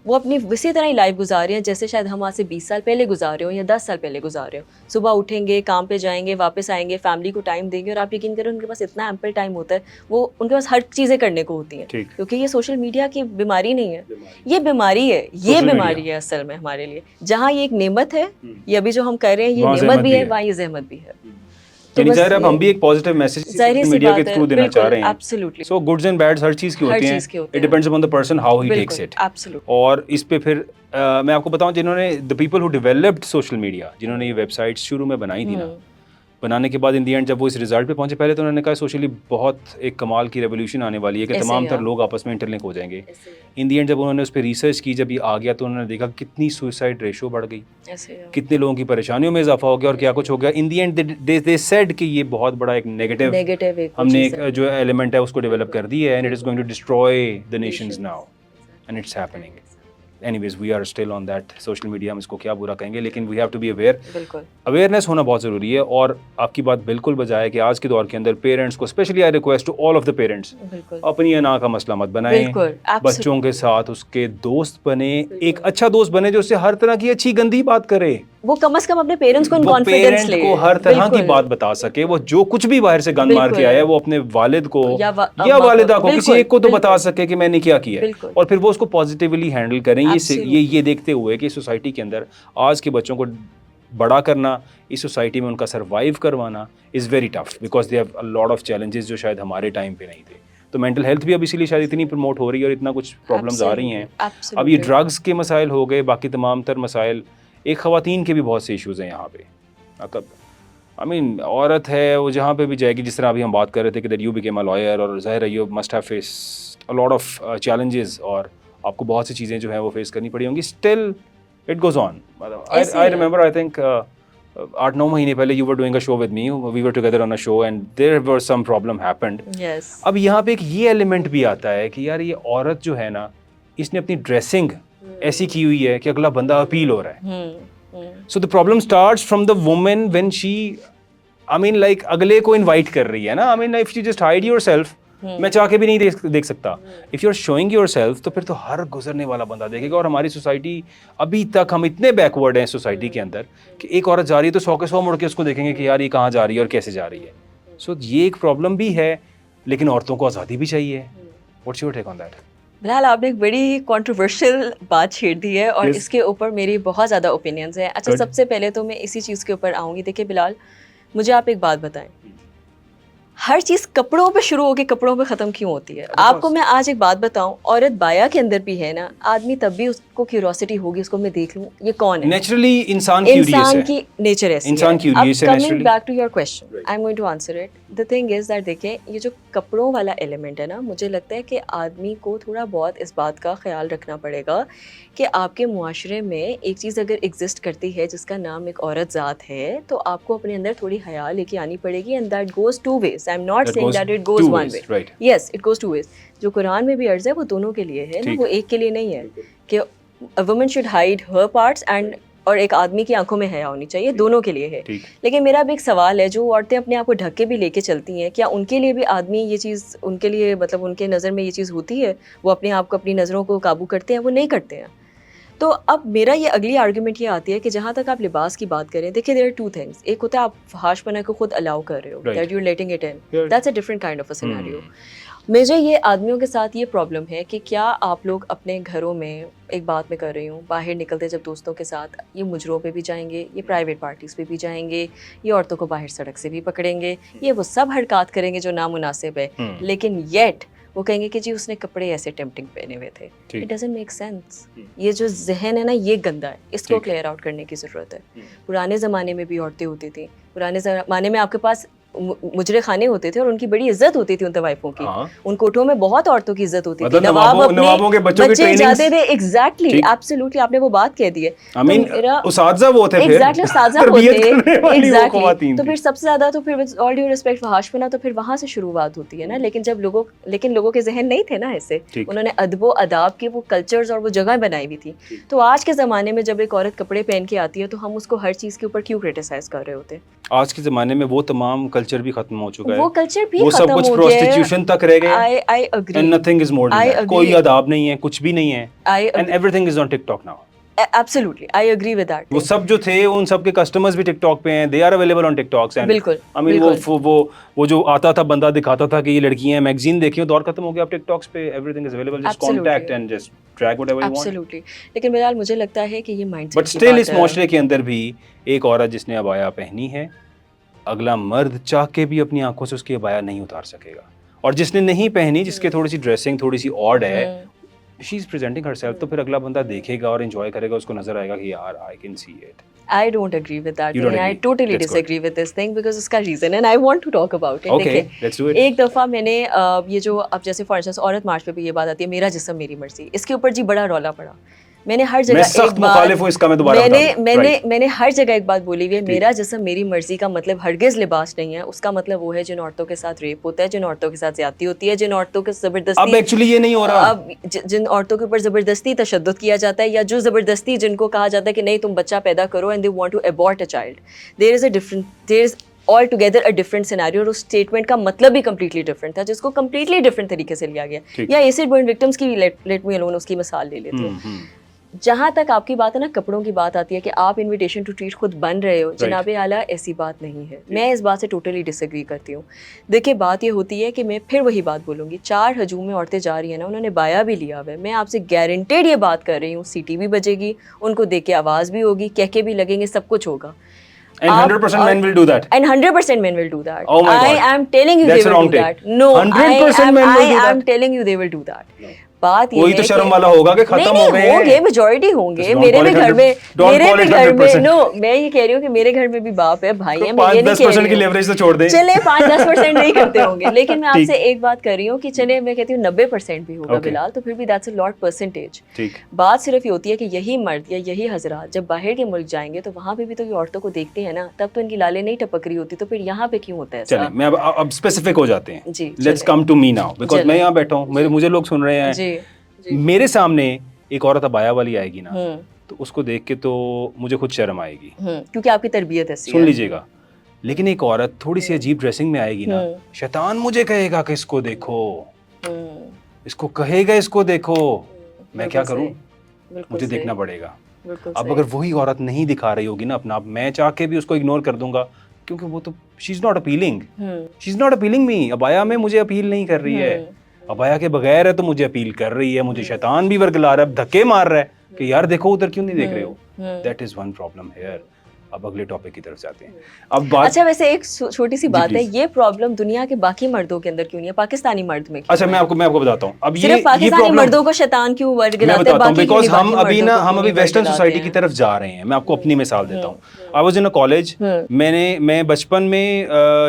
وہ اپنی اسی طرح ہی لائف گزار رہے ہیں جیسے شاید ہم آج سے 20 سال پہلے گزارے ہوں یا 10 سال پہلے گزارے ہوں. صبح اٹھیں گے, کام پہ جائیں گے, واپس آئیں گے, فیملی کو ٹائم دیں گے, اور آپ یقین کریں ان کے پاس اتنا ایمپل ٹائم ہوتا ہے, وہ ان کے پاس ہر چیزیں کرنے کو ہوتی ہیں, کیونکہ یہ سوشل میڈیا کی بیماری نہیں ہے, یہ بیماری ہے, یہ بیماری ہے اصل میں ہمارے لیے. جہاں یہ ایک نعمت ہے, یہ ابھی جو ہم کر رہے ہیں یہ نعمت بھی ہے, وہاں یہ زحمت بھی ہے. یعنی ظاہر اب ہم بھی ایک پازیٹیو میسج میڈیا کے تھرو دینا چاہ رہے ہیں. Absolutely. So goods and bads ہر چیز کی ہوتی ہیں, it depends upon the person how he takes it. اور اس پہ پھر میں آپ کو بتاؤں, جنہوں نے the people who developed social media, جنہوں نے یہ ویب سائٹس شروع میں بنائی تھی نا, بنانے کے بعد ان دی اینڈ جب وہ اس رزلٹ پہ پہنچے, پہلے تو انہوں نے کہا سوشلی بہت ایک کمال کی ریولیوشن آنے والی ہے کہ تمام تر لوگ آپس میں انٹر لنک ہو جائیں گے. ان دی اینڈ جب انہوں نے اس پہ ریسرچ کی, جب یہ آ گیا تو انہوں نے دیکھا کتنی سوئسائڈ ریشو بڑھ گئی, کتنے لوگوں کی پریشانیوں میں اضافہ ہو گیا, اور کیا کچھ ہو گیا. ان دی اینڈ دے سیڈ کہ یہ بہت بڑا ایک نیگیٹو ہم نے جو ایلیمنٹ ہے اس کو ڈیولپ کر دی ہے, and it is going to destroy the nations now, and it's happening. Anyways, we are still on that social media, ہم اس کو کیا برا کہیں گے, لیکن we have to be aware. بالکل اویئرنیس ہونا بہت ضروری ہے. اور آپ کی بات بالکل بجائے کہ آج کے دور کے اندر پیرنٹس کو, especially I request to all of the parents, اپنی انا کا مسئلہ مت بنائیں, بچوں کے ساتھ اس کے دوست بنے, ایک اچھا دوست بنے جو اس سے ہر طرح کی اچھی گندی بات کرے, وہ کم از کم اپنے پیرنٹس کو کانفیڈنس لے, کو ہر طرح کی بات بتا سکے. وہ جو کچھ بھی باہر سے گند مار کے آیا ہے وہ اپنے والد کو یا والدہ کو, کسی ایک کو تو بتا سکے کہ میں نے کیا کیا ہے, اور پھر وہ اس کو پازیٹیولی ہینڈل کریں. یہ دیکھتے ہوئے کہ سوسائٹی کے اندر آج کے بچوں کو بڑا کرنا, اس سوسائٹی میں ان کا سروائیو کروانا is very tough, because they have a lot of challenges جو شاید ہمارے ٹائم پہ نہیں تھے. تو مینٹل ہیلتھ بھی اب اسی لیے شاید اتنی پروموٹ ہو رہی ہے, اور اتنا کچھ پرابلمز آ رہی ہیں. اب یہ ڈرگس کے مسائل ہو گئے, باقی تمام تر مسائل, ایک خواتین کے بھی بہت سے ایشوز ہیں یہاں پہ. آئی مین عورت ہے وہ جہاں پہ بھی جائے گی, جس طرح ابھی ہم بات کر رہے تھے کہ that you became a lawyer, اور ظاہر ہے you must have face a lot of challenges, اور آپ کو بہت سی چیزیں جو ہیں وہ فیس کرنی پڑی ہوں گی. Still it goes on. I remember, I think 8-9 مہینے پہلے you were doing a show with me, we were together on a show, and there were some problem happened. اب یہاں پہ ایک یہ ایلیمنٹ بھی آتا ہے کہ یار یہ عورت جو ہے نا, اس نے اپنی ڈریسنگ ایسی کی ہوئی ہے کہ اگلا بندہ اپیل ہو رہا ہے. So the problem starts from the woman when she, I mean like اگلے کو انوائٹ کر رہی ہے نا. I mean if you just hide yourself, میں چاہ کے بھی نہیں دیکھ سکتا. If you are showing yourself تو پھر تو ہر گزرنے والا بندہ دیکھے گا. اور ہماری سوسائٹی ابھی تک ہم اتنے بیکورڈ ہیں سوسائٹی کے اندر کہ ایک عورت جا رہی ہے تو 100 کے 100 مڑ کے اس کو دیکھیں گے کہ یار یہ کہاں جا رہی ہے اور کیسے جا رہی ہے. سو یہ ایک پرابلم بھی ہے, لیکن عورتوں کو آزادی بھی چاہیے. What's your take on that? بہرحال آپ نے ایک بڑی کنٹروورشل بات چھیڑ دی ہے اور اس کے اوپر میری بہت زیادہ اوپینینز ہیں. اچھا, سب سے پہلے تو میں اسی چیز کے اوپر آؤں گی. دیکھیں بلال, مجھے آپ ایک بات بتائیں, ہر چیز کپڑوں پہ شروع ہو کے کپڑوں پہ ختم کیوں ہوتی ہے؟ آپ کو میں آج ایک بات بتاؤں, عورت بایا کے اندر بھی ہے نا, آدمی تب بھی اس کو کیوریوسٹی ہوگی, اس کو میں دیکھ لوں یہ کون ہے. نیچرلی انسان کیوریس ہے, کی نیچر ایسی ہے. انسان کیوریس ہے. اب coming back to your question, I am going to answer it. The thing is that دیکھیں, یہ جو کپڑوں والا ایلیمنٹ ہے نا, مجھے لگتا ہے کہ آدمی کو تھوڑا بہت اس بات کا خیال رکھنا پڑے گا کہ آپ کے معاشرے میں ایک چیز اگر ایگزسٹ کرتی ہے جس کا نام ایک عورت ذات ہے, تو آپ کو اپنے اندر تھوڑی حیا لے کے آنی پڑے گی. And that goes two ways. I am not saying that it goes one way. Yes, it goes two ways. جو قرآن میں بھی عرض ہے وہ دونوں کے لیے ہے نا, وہ ایک کے لیے نہیں ہے کہ a woman should hide her parts and اور ایک آدمی کی آنکھوں میں حیا ہونی چاہیے, دونوں کے لیے ہے. لیکن میرا بھی ایک سوال ہے, جو عورتیں اپنے آپ کو ڈھک کے بھی لے کے چلتی ہیں, کیا ان کے لیے بھی آدمی یہ چیز, ان کے لیے مطلب ان کے نظر میں یہ چیز ہوتی ہے, وہ اپنے آپ کو اپنی نظروں کو قابو کرتے ہیں؟ وہ نہیں کرتے ہیں. تو اب میرا یہ اگلی آرگومنٹ یہ آتی ہے کہ جہاں تک آپ لباس کی بات کریں, دیکھیں دیر آر ٹو تھنگس. ایک ہوتا ہے آپ فحاش پنا کو خود الاؤ کر رہے ہو, that you are letting it in, that's a different kind of a scenario. مجھے یہ آدمیوں کے ساتھ یہ پرابلم ہے کہ کیا آپ لوگ اپنے گھروں میں, ایک بات میں کر رہی ہوں, باہر نکلتے جب دوستوں کے ساتھ, یہ مجروں پہ بھی جائیں گے, یہ پرائیویٹ پارٹیز پہ بھی جائیں گے, یہ عورتوں کو باہر سڑک سے بھی پکڑیں گے, یہ وہ سب حرکات کریں گے جو نامناسب ہے, لیکن یٹ وہ کہیں گے کہ جی اس نے کپڑے ایسے ٹیمپٹنگ پہنے ہوئے تھے. It doesn't make sense. یہ جو ذہن ہے نا, یہ گندا ہے, اس کو کلیئر آؤٹ کرنے کی ضرورت ہے. پرانے زمانے میں بھی عورتیں ہوتی تھیں, پرانے زمانے میں آپ کے پاس مجرے خانے ہوتے تھے اور ان کی بڑی عزت ہوتی تھی ان طوائفوں کی. ان کوٹھوں میں بہت عورتوں کی عزت ہوتی تھی, نوابوں کے بچے جاتے تھے. ایگزیکٹلی, ایبسلیوٹلی, آپ نے وہ بات کہہ دی ہے. اساتذہ وہ تھے, ایگزیکٹلی اساتذہ ہوتے, ایگزیکٹلی. تو پھر سب سے زیادہ تو پھر آل ڈیو ریسپیکٹ فحاش پنا, تو پھر وہاں سے شروعات ہوتی ہے نا. لیکن لوگوں کے ذہن نہیں تھے نا ایسے, انہوں نے ادب و اداب کے وہ کلچرز اور وہ جگہ بنائی ہوئی تھی. تو آج کے زمانے میں جب ایک عورت کپڑے پہن کے آتی ہے تو ہم اس کو ہر چیز کے اوپر کیوں کرٹیسائز کر رہے ہوتے ہیں؟ آج کے زمانے میں وہ تمام کلچر بھی ختم ہو چکا ہے, وہ کلچر بھی وہ سب کچھ پروسٹیٹیوشن تک رہ گیا. I agree. And nothing is more than that. کوئی آداب نہیں ہے, کچھ بھی نہیں ہے. And everything is on TikTok now. Absolutely, I agree with that. وہ سب جو تھے ان سب کے کسٹمرز بھی ٹک ٹاک پہ ہیں, they are available on TikTok. بالکل. I mean وہ جو آتا تھا بندہ دکھاتا تھا کہ یہ لڑکیاں ہیں, میگزین دیکھیں, دور ختم ہو گیا. اب ٹک ٹاکس پہ everything is available, just contact and just drag whatever you want. Absolutely. لیکن بہرحال مجھے لگتا ہے کہ یہ مائنڈ سیٹ, بٹ اسٹل اس معاشرے کے اندر بھی ایک عورت جس نے عبایا پہنی ہے, اگلا مرد چاہ کے بھی اپنی آنکھوں سے اس کی عبایا نہیں اتار سکے گا. اور جس نے نہیں پہنی, جس کے تھوڑی سی ڈریسنگ تھوڑی سی آڈ ہے, شی از پریزنٹنگ ہر سیلف, تو پھر اگلا بندہ دیکھے گا اور انجوائے کرے گا, اس کو نظر آئے گا کہ یار I can see it. I don't agree with that. I totally disagree with this thing because اس کا reason and I want to talk about it. Okay, let's do it. ایک دفعہ میں نے یہ جو اب جیسے فار انسٹنس عورت مارچ پہ بھی یہ بات آتی ہے, میرا جسم میری مرضی, اس کے اوپر جی بڑا رولا پڑا. میں نے ہر جگہ میں نے ہر جگہ ایک بات بولی ہوئی ہے, میرا جسم میری مرضی کا مطلب ہرگز لباس نہیں ہے. اس کا مطلب وہ ہے جن عورتوں کے ساتھ ریپ ہوتا ہے, جن عورتوں کے ساتھ زیادتی ہوتی ہے, جن عورتوں کے زبردستی, اب ایکچولی یہ نہیں ہو رہا, اب جن عورتوں کے اوپر زبردستی تشدد کیا جاتا ہے, یا جو زبردستی جن کو کہا جاتا ہے کہ نہیں تم بچہ پیدا کرو and they want to abort a child. There is altogether a different scenario. اور اس اسٹیٹمنٹ کا مطلب بھی کمپلیٹلی ڈفرنٹ تھا, جس کو کمپلیٹلی ڈفرنٹ طریقے سے لیا گیا. یا ایسڈ برن وکٹمس کی لیٹ می الون اس کی مثال لے لیتے ہیں. جہاں تک آپ کی بات ہے نا کپڑوں کی بات آتی ہے کہ آپ انویٹیشن ٹو ٹریٹ خود بن رہے ہو, جناب اعلیٰ ایسی بات نہیں ہے. میں اس بات سے ٹوٹلی ڈس ایگری کرتی ہوں. دیکھیں بات یہ ہوتی ہے کہ میں پھر وہی بات بولوں گی, 4 ہجوم میں عورتیں جا رہی ہیں نا, انہوں نے بایا بھی لیا ہوا ہے. میں آپ سے گارنٹیڈ یہ بات کر رہی ہوں, سیٹی بھی بجے گی, ان کو دیکھ کے آواز بھی ہوگی, کہہ کے بھی لگیں گے, سب کچھ ہوگا. And 100% men will do that. And 100% men will do that. Oh my God. I am telling you they will do that. No, 100% men will do that. I am telling you they will do that. No. بات یہ کوئی تو شرم والا ہوگا کہ ختم ہو گئے, ہوں گے, میجورٹی ہوں گے. میرے بھی گھر میں نو, میں یہ کہہ رہی ہوں کہ میرے گھر میں بھی باپ ہے, بھائی ہیں. میں یہ نہیں کہہ رہی ہوں چلے 5-10% نہیں کرتے ہوں گے, لیکن میں آپ سے ایک بات کر رہی ہوں کہ چلے میں کہتی ہوں 90% بھی ہوگا بلال, تو پھر بھی دیٹس اے لاٹ پرسنٹیج. بات صرف یہ ہوتی ہے کہ یہی مرد یا یہی حضرات جب باہر کے ملک جائیں گے تو وہاں پہ بھی تو یہ عورتوں کو دیکھتے ہیں نا, تب تو ان کی لالیں نہیں ٹپک رہی ہوتی, تو پھر یہاں پہ کیوں ہوتا ہے؟ چلیں میں اب اسپیسیفک ہو جاتے ہیں. جی, let's come to me now, because میں یہاں بیٹھا ہوں, مجھے لوگ سن رہے ہیں. جی, میرے سامنے ایک عورت ابایا والی آئے گی نا, تو اس کو دیکھ کے تو مجھے خود شرم آئے گی, کیونکہ آپ کی تربیت ایسی ہے. سن لیجیے گا, لیکن ایک عورت تھوڑی سی عجیب ڈریسنگ میں آئے گی نا, شیطان مجھے کہے گا کہ اس کو دیکھو, اس کو کہے گا اس کو دیکھو, میں کیا کروں, مجھے دیکھنا پڑے گا. اب اگر وہی عورت نہیں دکھا رہی ہوگی نا اپنا آپ, میں چاہ کے بھی اس کو اگنور کر دوں گا کیونکہ وہ تو she is not appealing, she is not appealing me. ابایا میں مجھے اپیل نہیں کر رہی ہے, ابایا کے بغیر ہے تو مجھے اپیل کر رہی ہے, مجھے شیطان بھی ورگلا رہا ہے, دھکے مار رہا ہے کہ یار دیکھو ادھر کیوں نہیں دیکھ رہے ہو. That is one problem here. اب اگلے ٹاپک کی طرف جاتے ہیں. اب بات, اچھا ویسے ایک چھوٹی سی بات ہے, یہ پرابلم دنیا کے باقی مردوں کے اندر کیوں نہیں ہے, پاکستانی مرد میں کیوں؟ اچھا میں آپ کو بتاتا ہوں. اب صرف پاکستانی مردوں کو شیطان کیوں ورگلاتے ہیں, باقی بیکاز ہم ابھی ویسٹرن سوسائٹی کی طرف جا رہے ہیں. میں آپ کو اپنی مثال دیتا ہوں. آئی واز ان اے کالج, میں بچپن میں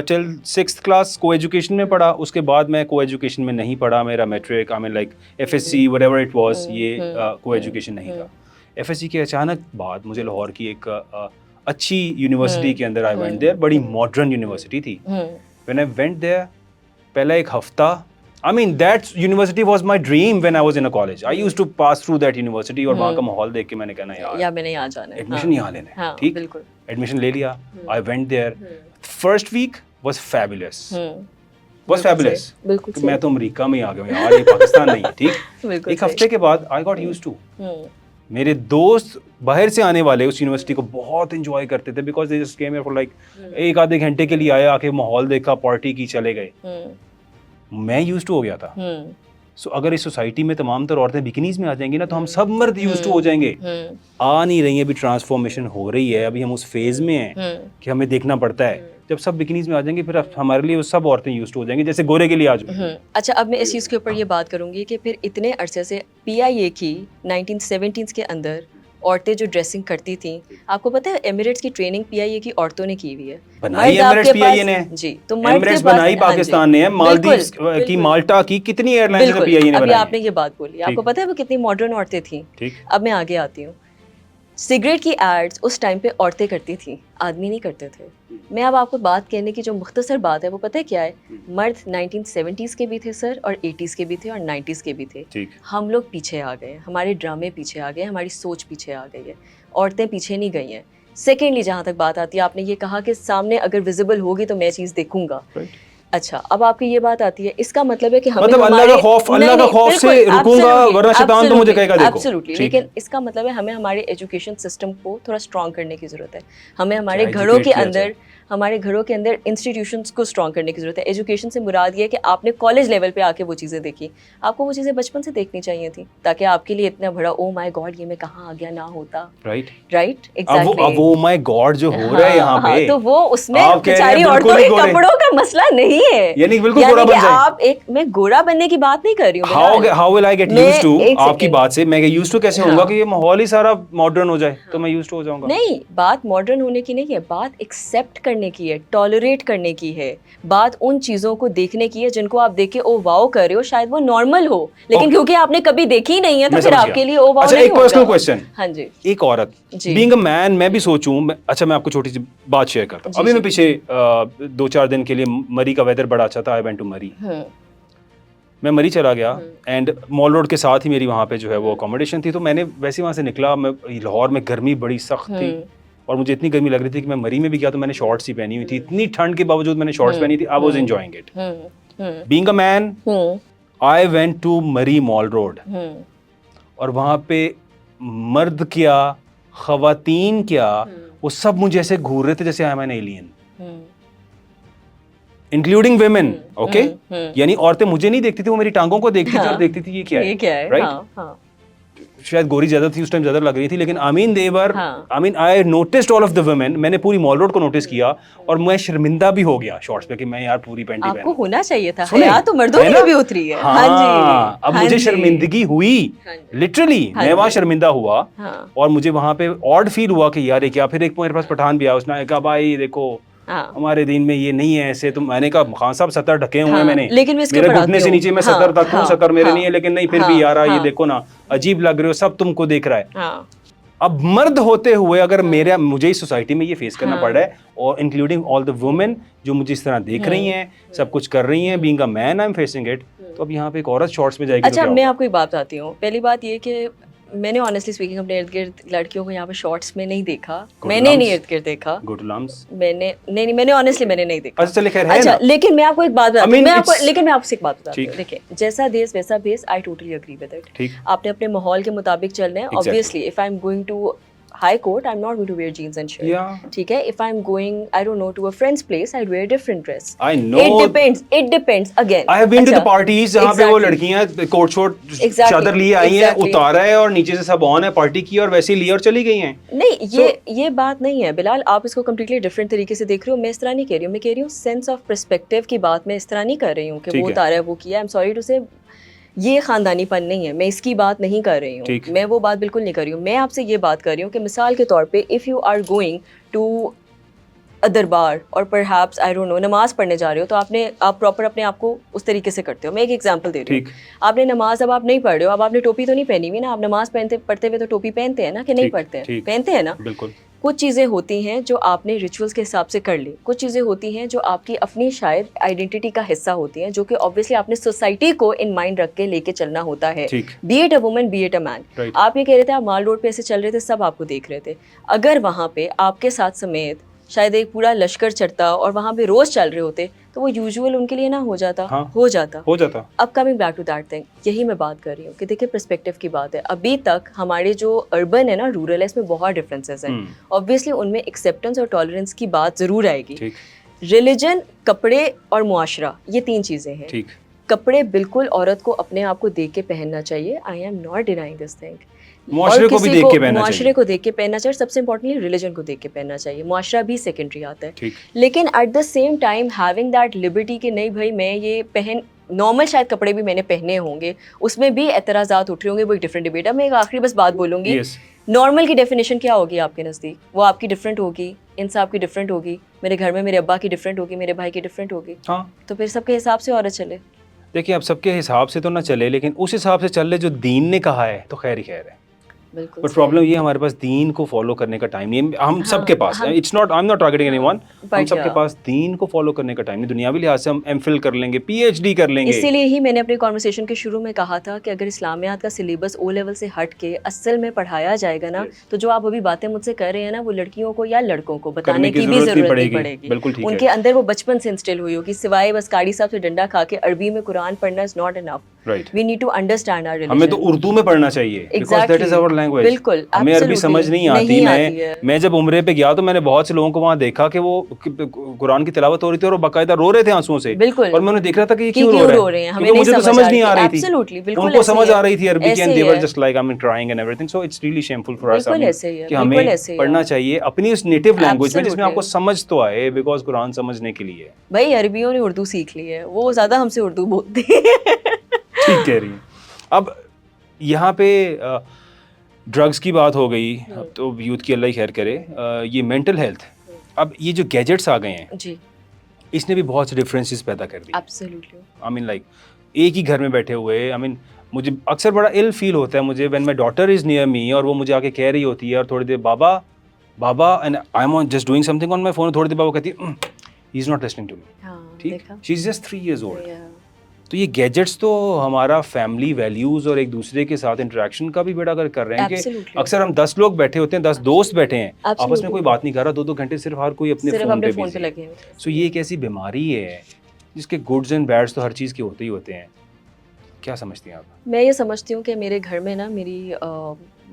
ٹل 6th کلاس کو ایجوکیشن میں پڑھا, اس کے بعد میں کو ایجوکیشن میں نہیں پڑھا. میرا matric I mean like FSC whatever it was, یہ کو ایجوکیشن نہیں تھا. FSC کے اچانک بعد مجھے لاہور کی ایک اچھی یونیورسٹی کے اندر آئی وینٹ دیئر, بڑی ماڈرن یونیورسٹی تھی. وین آئی وینٹ دیئر, پہلا ایک ہفتہ, I mean that university was my dream when I was in a college. I used to pass through that university اور وہاں کا ماحول دیکھ کے میں نے کہا یار میں نے یہاں جانا ہے, ایڈمیشن یہاں لینا ہے. ٹھیک, ایڈمیشن لے لیا. I went there. First week was fabulous. Was fabulous. میں تو امریکہ میں آ گیا ہوں یار, یہ پاکستان نہیں ہے. ٹھیک, ایک ہفتے کے بعد I got used to. میرے دوست باہر سے آنے والے اس یونیورسٹی کو بہت انجوائے کرتے تھے because they just came here for like ایک آدھے گھنٹے کے لیے آئے, آ کے ماحول دیکھا, پارٹی کی, چلے گئے. میں یوز ٹو ہو گیا تھا. سو اگر اس سوسائٹی میں تمام تر عورتیں بکنیز میں آ جائیں گی نا تو ہم سب مرد یوز ٹو ہو جائیں گے. آ نہیں رہی ہیں, ابھی ٹرانسفارمیشن ہو رہی ہے, ابھی ہم اس فیز میں ہیں کہ ہمیں دیکھنا پڑتا ہے. جب سب بکنیز میں آ جائیں گے پھر ہمارے لیے وہ سب عورتیں یوز ٹو ہو جائیں گی جیسے گورے کے لیے آج. اچھا اب میں اس چیز کے اوپر یہ بات کروں گی کہ پھر اتنے عرصے سے PIA کی 1970s کے اندر عورتیں جو ڈریسنگ کرتی تھیں, آپ کو پتہ ہے ایمریٹس کی ٹریننگ PIA کی عورتوں نے کی ہوئی ہے. بنائی ایمریٹس PIA نے, جی تو ایمریٹس بنائی پاکستان نے, مالدیوز کی, مالٹا کی, کتنی ایئر لائنز نے PIA نے بنائی. ابھی آپ نے یہ بات بولی, آپ کو پتہ ہے وہ کتنی ماڈرن عورتیں تھیں. اب میں آگے آتی ہوں. سگریٹ کی ایڈز اس ٹائم پہ عورتیں کرتی تھیں, آدمی نہیں کرتے تھے. میں اب آپ کو بات کہنے کی جو مختصر بات ہے وہ پتہ ہے کیا ہے, مرد 1970s کے بھی تھے سر, اور 80s کے بھی تھے, اور 90s کے بھی تھے. ہم لوگ پیچھے آ گئے, ہمارے ڈرامے پیچھے آ گئے, ہماری سوچ پیچھے آ گئی ہے, عورتیں پیچھے نہیں گئی ہیں. سیکنڈلی جہاں تک بات آتی ہے, آپ نے یہ کہا کہ سامنے اگر ویزیبل ہوگی تو میں چیز دیکھوں گا. اچھا اب آپ کی یہ بات آتی ہے, اس کا مطلب ہے کہ ہمیں اللہ کا خوف سے رکوں گا ورنہ شیطان تو مجھے کہے گا دیکھو. ایبسلیوٹلی, لیکن اس کا مطلب ہے ہمیں ہمارے ایجوکیشن سسٹم کو تھوڑا اسٹرانگ کرنے کی ضرورت ہے. ہمیں ہمارے گھروں کے اندر انسٹیٹیوشنس کو اسٹرانگ کرنے کی ضرورت ہے. ایجوکیشن سے مراد یہ ہے کہ آپ نے کالج لیول پہ آ کے وہ چیزیں دیکھی, آپ کو وہ چیزیں بچپن سے دیکھنی چاہیے تھی تاکہ آپ کے لیے اتنا بڑا او مائی گاڈ یہ میں کہاں آ گیا نہ ہوتا. Right exactly. اب او مائی گاڈ جو ہو رہا ہے یہاں پہ تو وہ اس میں بیچاری عورتوں کے کپڑوں کا مسئلہ نہیں ہے, یعنی بالکل گورا بن جائے. آپ ایک, میں گورا بننے کی بات نہیں کر رہی ہوں. How will I get used to, آپ کی بات سے میں یوزڈ ٹو کیسے ہوں گا کہ یہ ماحول ہی سارا ماڈرن ہو جائے تو میں یوزڈ ٹو ہو جاؤں گا. نہیں, بات ماڈرن ہونے کی نہیں ہے, بات ایکسیپٹ کرنے کی ہے, ٹالریٹ کرنے کی ہے, بات ان چیزوں کو دیکھنے کی ہے جن کو آپ دیکھ کے او واو کر رہے ہو, شاید وہ نارمل ہو لیکن کیونکہ آپ نے کبھی دیکھی نہیں ہے تو پھر آپ کے لیے او واو نہیں ہوگا. ایک پرسنل کوسچن. ہاں جی. ایک عورت بینگ اے مین, میں بھی سوچوں, اچھا میں آپ کو چھوٹی سی بات شیئر کرتا ہوں. ابھی میں پیچھے 2-4 دن کے لیے, مری کا ویدر بڑا اچھا تھا, آئی وینٹ ٹو مری. میں مری چلا گیا اینڈ مال روڈ کے ساتھ ہی میری وہاں پہ جو ہے وہ اکوموڈیشن تھی, تو میں نے ویسے وہاں سے نکلا. میں لاہور میں گرمی بڑی سخت تھی اور مجھے اتنی گرمی لگ رہی تھی کہ میں مری میں بھی گیا تو میں نے شارٹس ہی پہنی ہوئی تھی. اتنی ٹھنڈ کے باوجود میں نے شارٹس پہنی تھی. I was enjoying it. Being a man I went to Murree Mall Road, اور وہاں پہ مرد کیا, خواتین کیا, وہ سب مجھے ایسے گھور رہے تھے جیسے I am an alien, including women. Okay, یعنی عورتیں مجھے نہیں دیکھتی تھی, وہ میری ٹانگوں کو دیکھتی تھی اور دیکھتی تھی یہ کیا ہے. رائٹ, شاید گوری زیادہ تھی اس ٹائم, زیادہ لگ رہی تھی, لیکن I noticed all of the women. میں نے پوری مال روڈ کو نوٹس کیا اور میں شرمندہ بھی ہو گیا شارٹس پہ کہ میں یار پوری پینٹ ہی پہنا. آپ کو ہونا چاہیے تھا, حیا تو مردوں کی بھی اتری ہے. ہاں, اب مجھے شرمندگی ہوئی, لٹرلی میں وہاں شرمندہ ہوا اور مجھے وہاں پہ آڈ فیل ہوا کہ یار کیا. پھر ایک میرے پاس پٹھان بھی آیا, اس نے کہا بھائی دیکھو ہمارے دین میں یہ نہیں ہے ایسے. تو میں نے کہا خان صاحب 70 ڈھکے ہوئے ہیں میں نے, میرے گھٹنے سے نیچے میں 70 تک ہوں, 70 میرے نہیں ہے, لیکن نہیں پھر بھی یار یہ دیکھو نا عجیب لگ رہے ہو, سب تم کو دیکھ رہا ہے. اب مرد ہوتے ہوئے اگر مجھے اس سوسائٹی میں یہ فیس کرنا پڑ رہا ہے, اور انکلوڈنگ آل دا وومن جو مجھے اس طرح دیکھ رہی ہیں, سب کچھ کر رہی ہیں, being a man I am facing it, تو اب یہاں پہ ایک عورت شارٹس میں جائے گی. اچھا میں آپ کو ایک بات بتاتی ہوں. پہلی بات یہ کہ میں نے آنیسٹلی اسپیکنگ اپنے ارد گرد لڑکیوں کو یہاں پہ شارٹس میں نہیں دیکھا, میں نے نہیں ارد گرد دیکھا, میں نے میں نے آنیسٹلی میں نے نہیں دیکھا. اچھا لیکن میں آپ کو ایک بات بتاتی ہوں, میں آپ سے ایک بات بتاتی ہوں. دیکھیں جیسا دیس ویسا بھیس, I totally agree with it. آپ نے اپنے ماحول کے مطابق چلنا ہے. obviously if I'm going to high court, I'm not going to wear jeans and shirt. ٹھیک ہے, if I'm going, I don't know, to a friend's place, I'd wear a different dress. I know. It depends again. I have been to the parties جہاں پہ وہ لڑکیاں کوٹ شوٹ چادر لیے آئی ہیں, اتارا ہے اور نیچے سے سب آن ہے, پارٹی کی اور ویسے لی اور چلی گئی ہیں. نہیں, یہ بات نہیں ہے بلال, آپ اس کو کمپلیٹلی ڈفرینٹ طریقے سے دیکھ رہے ہو. میں اس طرح نہیں کہہ رہی ہوں, میں کہہ رہی ہوں سینس آف پرسپیکٹیو کی بات میں اس طرح نہیں کر رہی ہوں کہ وہ اتارا ہے وہ کیا. آئی ایم سوری ٹو سے, یہ خاندانی پن نہیں ہے, میں اس کی بات نہیں کر رہی ہوں, میں وہ بات بالکل نہیں کر رہی ہوں. میں آپ سے یہ بات کر رہی ہوں کہ مثال کے طور پہ if you are going to a دربار اور پر ہیپس آئی ڈونٹ نو نماز پڑھنے جا رہے ہو, تو آپ پراپر اپنے آپ کو اس طریقے سے کرتے ہو. میں ایک ایگزامپل دے رہی ہوں. آپ نے نماز, اب آپ نہیں پڑھ رہے ہو, اب آپ نے ٹوپی تو نہیں پہنی ہوئی نا, آپ نماز پڑھتے ہوئے تو ٹوپی پہنتے ہیں نا کہ نہیں پہنتے ہیں نا. بالکل. کچھ چیزیں ہوتی ہیں جو آپ نے ریچولس کے حساب سے کر لی, کچھ چیزیں ہوتی ہیں جو آپ کی اپنی شاید آئیڈینٹی کا حصہ ہوتی ہیں, جو کہ obviously آپ نے سوسائٹی کو ان مائنڈ رکھ کے لے کے چلنا ہوتا ہے, be it a woman be it a man. آپ یہ کہہ رہے تھے آپ مال روڈ پہ ایسے چل رہے تھے, سب آپ کو دیکھ رہے تھے. اگر وہاں پہ آپ کے ساتھ سمیت شاید ایک پورا لشکر چڑھتا اور وہاں پہ روز چل رہے ہوتے, تو وہ یوزول ان کے لیے نہ ہو جاتا. اب coming back to that thing, یہی میں بات کر رہی ہوں کہ دیکھیں پرسپیکٹیو کی بات ہے. ابھی تک ہمارے جو اربن ہے نا, رورل ہے, اس میں بہت ڈفرینسز ہیں. obviously ان میں ایکسیپٹنس اور ٹالرنس کی بات ضرور آئے گی. ریلیجن, کپڑے اور معاشرہ, یہ تین چیزیں ہیں. کپڑے بالکل عورت کو اپنے آپ کو دیکھ کے پہننا چاہیے, آئی am not denying this thing. معاشرے کو دیکھ کے پہننا چاہیے, سب سے امپورٹنٹلی ریلیجن کو دیکھ کے پہننا چاہیے. معاشرہ بھی سیکنڈری آتا ہے. لیکن at the same time having that liberty کہ نہیں بھائی میں یہ نارمل شاید کپڑے بھی میں نے پہنے ہوں گے, اس میں بھی اعتراضات اٹھ رہے ہوں گے, وہ ایک ڈفرینٹ ڈبیٹ ہے. میں ایک آخری بس بات بولوں گی, نارمل کی ڈیفینیشن کیا ہوگی آپ کے نزدیک؟ وہ آپ کی ڈفرینٹ ہوگی, انصاف کی ڈفرینٹ ہوگی, میرے گھر میں میرے ابا کی ڈفرینٹ ہوگی, میرے بھائی کی ڈفرینٹ ہوگی. تو پھر سب کے حساب سے عورت چلے. دیکھیے اب سب کے حساب سے تو نہ چلے, لیکن اس حساب سے چل لے جو دین نے کہا ہے تو خیر ہی خیر ہے. بالکل. بٹ پرابلم یہ ہمارے پاس دین کو فالو کرنے کا ٹائم نہیں ہے. ہم سب کے پاس, it's not, I am not targeting anyone, ہم سب کے پاس دین کو فالو کرنے کا ٹائم نہیں. دنیاوی لحاظ سے ہم ایم فل کر لیں گے, پی ایچ ڈی کر لیں گے. اسی لیے ہی میں نے اپنے کانورسیشن کے شروع میں کہا تھا کہ اگر اسلامیات کا سلیبس او لیول سے ہٹ کے اصل میں پڑھایا جائے گا نا, تو جو آپ ابھی باتیں مجھ سے کر رہے ہیں نا, وہ لڑکیوں کو یا لڑکوں کو بتانے کی بھی ضرورت نہیں پڑے گی. ان کے اندر وہ بچپن سے انسٹل ہوئی ہوگی, سوائے بس قاری صاحب سے ڈنڈا کھا کے عربی میں قرآن پڑھنا is not enough. We need to understand our religion. ہمیں تو اردو میں پڑھنا چاہیے, because that is our language. بالکل, ہمیں عربی سمجھ نہیں آتی. میں جب عمرے پہ گیا تو میں نے بہت سے لوگوں کو وہاں دیکھا کہ وہ قرآن کی تلاوت ہو رہی تھی اور وہ باقاعدہ رو رہے تھے آنسوؤں سے. بالکل. اور میں نے دیکھ رہا تھا کہ یہ کیوں رو رہے ہیں, کیونکہ مجھے تو سمجھ نہیں آ رہی تھی, ان کو سمجھ آ رہی تھی عربی کی, and they were just like I'm trying and everything. So it's really shameful for us کہ ہمیں پڑھنا چاہیے اپنی اس نیٹو لینگویج میں جس میں آپ کو سمجھ تو آئے, بیکاز قرآن سمجھنے کے لیے. بھائی عربیوں نے اردو سیکھ لی ہے, وہ زیادہ ہم سے اردو بولتے ہیں. ٹھیک کہہ رہی ہیں. اب یہاں پہ ڈرگس کی بات ہو گئی, تو یوتھ کی اللہ ہی خیر کرے. یہ مینٹل ہیلتھ, اب یہ جو گیجٹس آ گئے ہیں جی, اس نے بھی بہت سے ڈفرینسز پیدا کر دی. ایبسلیوٹلی. آئی مین لائک ایک ہی گھر میں بیٹھے ہوئے, آئی مین مجھے اکثر بڑا ill فیل ہوتا ہے مجھے when my daughter is near me اور وہ مجھے آ کے کہہ رہی ہوتی ہے, اور تھوڑی دیر بابا and I'm just doing something on my phone, تھوڑی دیر بابا کہتی ہے he is not listening to me. ٹھیک, she is just 3 years old. تو یہ گیجٹس تو ہمارا فیملی ویلیوز اور ایک دوسرے کے ساتھ انٹریکشن کا بھی بیڑا کر رہے ہیں. کہ اکثر ہم 10 لوگ بیٹھے ہوتے ہیں, 10 دوست بیٹھے ہیں, آپس میں کوئی بات نہیں کر رہا, 2 گھنٹے صرف ہر کوئی اپنے فون پہ لگے ہیں. سو یہ ایک ایسی بیماری ہے جس کے گڈز اینڈ بیڈس تو ہر چیز کے ہوتے ہی ہوتے ہیں. کیا سمجھتی ہیں آپ؟ میں یہ سمجھتی ہوں کہ میرے گھر میں نا میری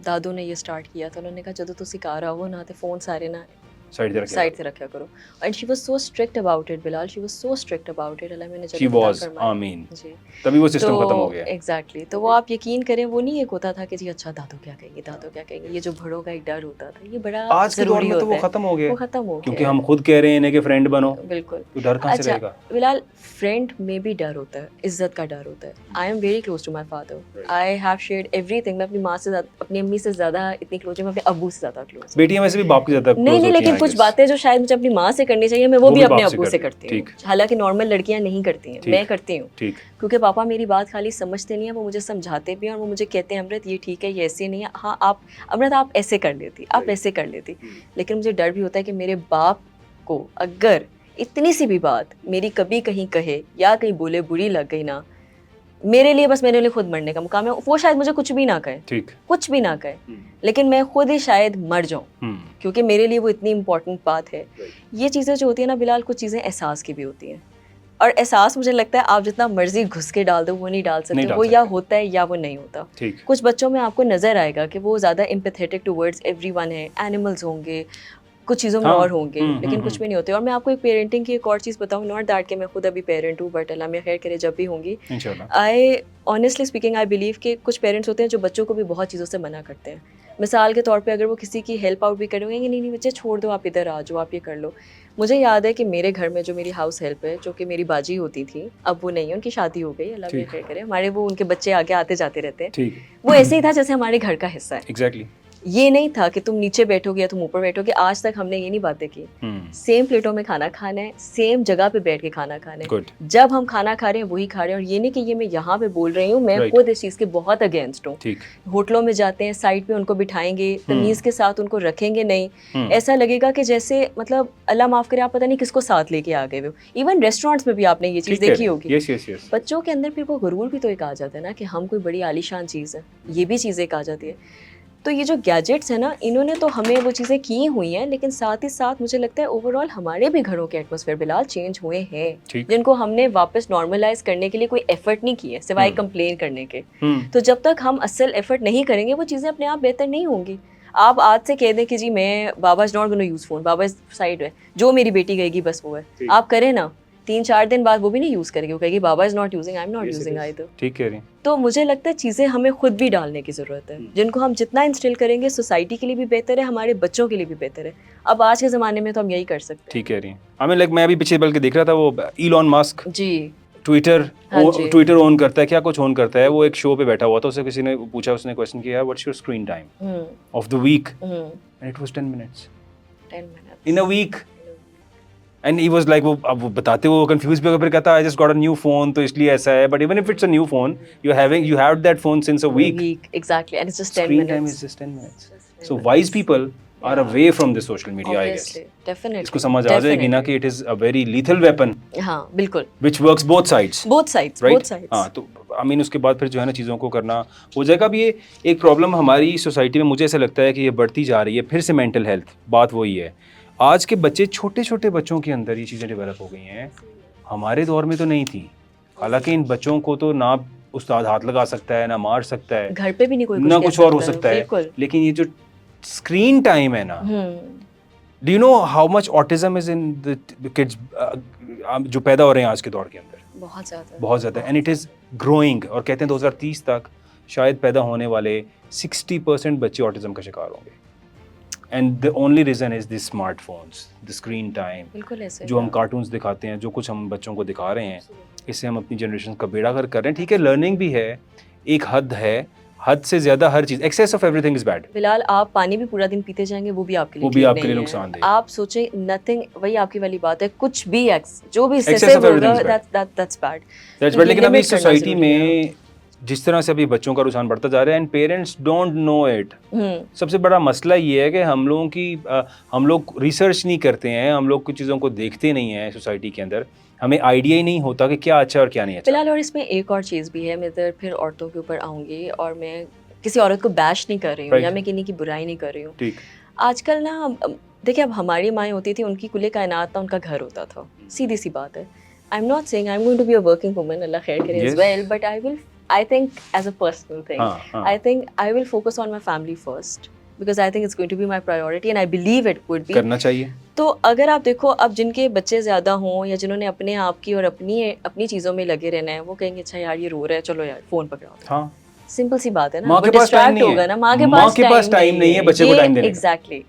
دادو نے یہ اسٹارٹ کیا تھا. انہوں نے کہا جدو تو سکھا رہا ہو نا تے فون سارے نا سائڈ سے رکھا کرو. And she was so strict about it Bilal, she was so strict about it. اللہ میں نے جب آمین, تبھی وہ سسٹم ختم ہو گیا. ایگزیکٹلی. تو وہ آپ یقین کریں, وہ نہیں ایک ہوتا تھا کہ جی اچھا دادو کیا کہیں گے, دادو کیا کہیں گے, یہ جو بڑوں کا ایک ڈر ہوتا تھا, یہ بڑا آج کے دور میں تو وہ ختم ہو گیا. وہ ختم ہو گیا کیونکہ ہم خود کہہ رہے ہیں انہیں کہ فرینڈ بنو. بالکل. تو ڈر کہاں سے رہے گا؟ بلال فرینڈ میں بھی ڈر ہوتا ہے, عزت کا ڈر ہوتا ہے. I am very close to my father, I have shared everything. میں اپنی ماں سے اپنی امی سے زیادہ اتنی کلوز ہوں, میں اپنے ابو سے زیادہ کلوز. بیٹیاں ویسے بھی باپ کی زیادہ نہیں, لیکن کچھ باتیں جو شاید مجھے اپنی ماں سے کرنی چاہیے, میں وہ بھی اپنے ابو سے کرتی ہوں. حالانکہ نارمل لڑکیاں نہیں کرتی ہیں, میں کرتی ہوں. کیونکہ پاپا میری بات خالی سمجھتے نہیں ہیں, وہ مجھے سمجھاتے بھی ہیں, اور وہ مجھے کہتے ہیں امرت یہ ٹھیک ہے, یہ ایسے نہیں ہے, ہاں آپ امرت آپ ایسے کر لیتی, آپ ایسے کر لیتی. لیکن مجھے ڈر بھی ہوتا ہے کہ میرے باپ کو اگر اتنی سی بھی بات میری کبھی کہیں کہے یا کہیں بولے بری لگ گئی نا, میرے لیے بس میرے لیے خود مرنے کا مقام ہے. وہ شاید مجھے کچھ بھی نہ کہے, ٹھیک, کچھ بھی نہ کہے, لیکن میں خود ہی شاید مر جاؤں, کیونکہ میرے لیے وہ اتنی امپورٹنٹ بات ہے. یہ چیزیں جو ہوتی ہیں نا بلال, کچھ چیزیں احساس کی بھی ہوتی ہیں, اور احساس مجھے لگتا ہے آپ جتنا مرضی گھس کے ڈال دو وہ نہیں ڈال سکتے, وہ یا ہوتا ہے یا وہ نہیں ہوتا. کچھ بچوں میں آپ کو نظر آئے گا کہ وہ زیادہ امپیتھیٹک ٹوورڈز ایوری ون ہے, اینیملز ہوں گے, کچھ چیزوں میں اور ہوں گے, لیکن کچھ بھی نہیں ہوتے. اور میں آپ کو ایک پیرنٹنگ کی ایک اور چیز بتاؤں, ناٹ دیٹ کہ میں خود ابھی پیرنٹ ہوں, بٹ اللہ میں خیر کرے جب بھی ہوں گی. I honestly speaking I believe کہ کچھ پیرنٹس ہوتے ہیں جو بچوں کو بھی بہت چیزوں سے منع کرتے ہیں. مثال کے طور پہ اگر وہ کسی کی ہیلپ آؤٹ بھی کریں گے, نہیں نہیں بچے چھوڑ دو, آپ ادھر آ جاؤ, آپ یہ کر لو. مجھے یاد ہے کہ میرے گھر میں جو میری ہاؤس ہیلپ ہے, جو کہ میری باجی ہوتی تھی, اب وہ نہیں ہے, ان کی شادی ہو گئی, اللہ خیر کرے. ہمارے وہ ان کے بچے آگے آتے جاتے رہتے ہیں, وہ ایسے ہی تھا جیسے ہمارے گھر کا حصہ ہے. ایگزیکٹلی. یہ نہیں تھا کہ تم نیچے بیٹھو گے یا تم اوپر بیٹھو گے. آج تک ہم نے یہ نہیں باتیں کی, سیم پلیٹوں میں کھانا کھانا ہے, سیم جگہ پہ بیٹھ کے کھانا کھانا ہے. جب ہم کھانا کھا رہے ہیں وہی کھا رہے ہیں. اور یہ نہیں کہ یہ میں یہاں پہ بول رہی ہوں, میں خود اس چیز کے بہت اگینسٹ ہوں. ہوٹلوں میں جاتے ہیں, سائڈ پہ ان کو بٹھائیں گے, تمیز کے ساتھ ان کو رکھیں گے نہیں, ایسا لگے گا کہ جیسے مطلب اللہ معاف کرے, آپ پتہ نہیں کس کو ساتھ لے کے آ گئے ہو. ایون ریسٹورینٹس میں بھی آپ نے یہ چیز دیکھی ہوگی. بچوں کے اندر پھر وہ غرور بھی تو ایک آ جاتا ہے نا کہ ہم کوئی بڑی عالی شان چیز ہے, یہ بھی چیز ایک آ جاتی ہے. تو یہ جو گیجٹس ہیں نا, انہوں نے تو ہمیں وہ چیزیں کی ہوئی ہیں, لیکن ساتھ ہی ساتھ مجھے لگتا ہے اوور آل ہمارے بھی گھروں کے ایٹماسفیئر بلال چینج ہوئے ہیں, جن کو ہم نے واپس نارملائز کرنے کے لیے کوئی ایفرٹ نہیں کی ہے سوائے کمپلین کرنے کے. تو جب تک ہم اصل ایفرٹ نہیں کریں گے, وہ چیزیں اپنے آپ بہتر نہیں ہوں گی. آپ آج سے کہہ دیں کہ جی میں بابا is not gonna use phone, بابا سائڈ ہے, جو میری بیٹی کہے گی بس وہ ہے, آپ کریں نا, 3-4 دن بعد وہ بھی نہیں یوز کرے گی, وہ کہے گی بابا is not using, I am not using either. ٹھیک کہہ رہی ہیں. تو مجھے لگتا ہے چیزیں ہمیں خود بھی ڈالنے کی ضرورت ہے, جن کو ہم جتنا انسٹل کریں گے سوسائٹی کے لیے بھی بہتر ہے, ہمارے بچوں کے لیے بھی بہتر ہے. اب آج کے زمانے میں تو ہم یہی کر سکتے ہیں. ٹھیک کہہ رہی ہیں. ہمیں لائک میں ابھی پیچھے بلکہ دیکھ رہا تھا, وہ ایلون ماسک جی ٹویٹر اون کرتا ہے, کیا کچھ اون کرتا ہے, وہ ایک شو پہ بیٹھا ہوا تھا, اسے کسی نے پوچھا, اس نے کویسچن کیا what's your screen time of the week, and it was 10 minutes in a week. And he was like, وہ اب وہ بتاتے وہ کنفیوز بھی ہو گیا, پھر کہتا I just got a new phone, تو اس لیے ایسا ہے. But even if it's a new phone, you have that phone since a week. Exactly, and it's just 10 Screen time is just 10 minutes. So wise people are away from the social media, I guess. Definitely. اس کو سمجھ آ جائے گی نا کہ it is a very lethal weapon. ہاں بالکل. Which works both sides. Both sides. Right? Both sides. ہاں, تو I mean اس کے بعد پھر جو ہے نا چیزوں کو کرنا ہو جائے گا. اب یہ ایک پرابلم ہماری سوسائٹی میں مجھے ایسا لگتا ہے کہ یہ بڑھتی جا رہی ہے پھر سے. مینٹل ہیلتھ بات وہی ہے. آج کے بچے, چھوٹے چھوٹے بچوں کے اندر یہ چیزیں ڈیولپ ہو گئی ہیں, ہمارے دور میں تو نہیں تھی. حالانکہ ان بچوں کو تو نہ استاد ہاتھ لگا سکتا ہے, نہ مار سکتا ہے, گھر پہ بھی نہیں کوئی نہ کچھ اور ہو سکتا ہے, لیکن یہ جو اسکرین ٹائم ہے نا, do you know how much autism is in the kids جو پیدا ہو رہے ہیں آج کے دور کے اندر, بہت زیادہ. اینڈ اٹ از گروئنگ, اور کہتے ہیں 2030 تک شاید پیدا ہونے والے 60% بچے آٹزم کا شکار ہوں گے. And the only reason is the smart phones, the screen time, جو ہم کارٹونز دکھاتے ہیں, جو کچھ ہم بچوں کو دکھا رہے ہیں, اس سے ہم اپنی جنریشن کا بیڑا غرق کر رہے ہیں. ٹھیک ہے, لرننگ بھی ہے, ایک حد ہے, حد سے زیادہ ہر چیز, excess of everything is bad. Bilal آپ پانی بھی پورا دن پیتے جائیں گے, وہ بھی آپ کے لیے نقصان دہ. آپ سوچیں نتھنگ, وہی آپ کی والی بات ہے, کچھ بھی جو بھی ایکسیس ہوگا that's bad. لیکن ابھی سوسائٹی میں جس طرح سے ابھی بچوں کا رجحان بڑھتا جا رہا ہے, and parents don't know it. سب سے بڑا مسئلہ یہ ہے کہ ہم لوگ ریسرچ نہیں کرتے ہیں, ہم لوگ کچھ چیزوں کو دیکھتے نہیں ہیں سوسائٹی کے اندر, ہمیں آئیڈیا ہی نہیں ہوتا کہ کیا اچھا اور کیا نہیں اچھا. فی الحال اور اس میں ایک اور چیز بھی ہے, میں ادھر پھر عورتوں کے اوپر آؤں گی, اور میں کسی عورت کو بیش نہیں کر رہی ہوں, یا میں کنہیں کی برائی نہیں کر رہی ہوں. آج کل نا دیکھیں, اب ہماری مائیں ہوتی تھیں, ان کی کل کائنات تھا, ان کا گھر ہوتا تھا, سیدھی سی بات ہے. I am not saying I am going to be a working woman, اللہ خیر کرے as well, but I think as a personal thing, I think I will focus on my family first, because I think it's going to be my priority and I believe it would be. کرنا چاہیے. تو اگر آپ دیکھو, اب جن کے بچے زیادہ ہوں, یا جنہوں نے اپنے آپ کی اور اپنی چیزوں میں لگے رہنا ہے, وہ کہیں گے اچھا یار یہ رو رہا ہے, چلو یار فون پکڑاؤ. ہاں سمپل سی بات ہے نا, ماں کے پاس ٹائم نہیں ہے, ماں کے پاس ٹائم نہیں ہے بچے کو ٹائم دینے کا. ایگزیکٹلی.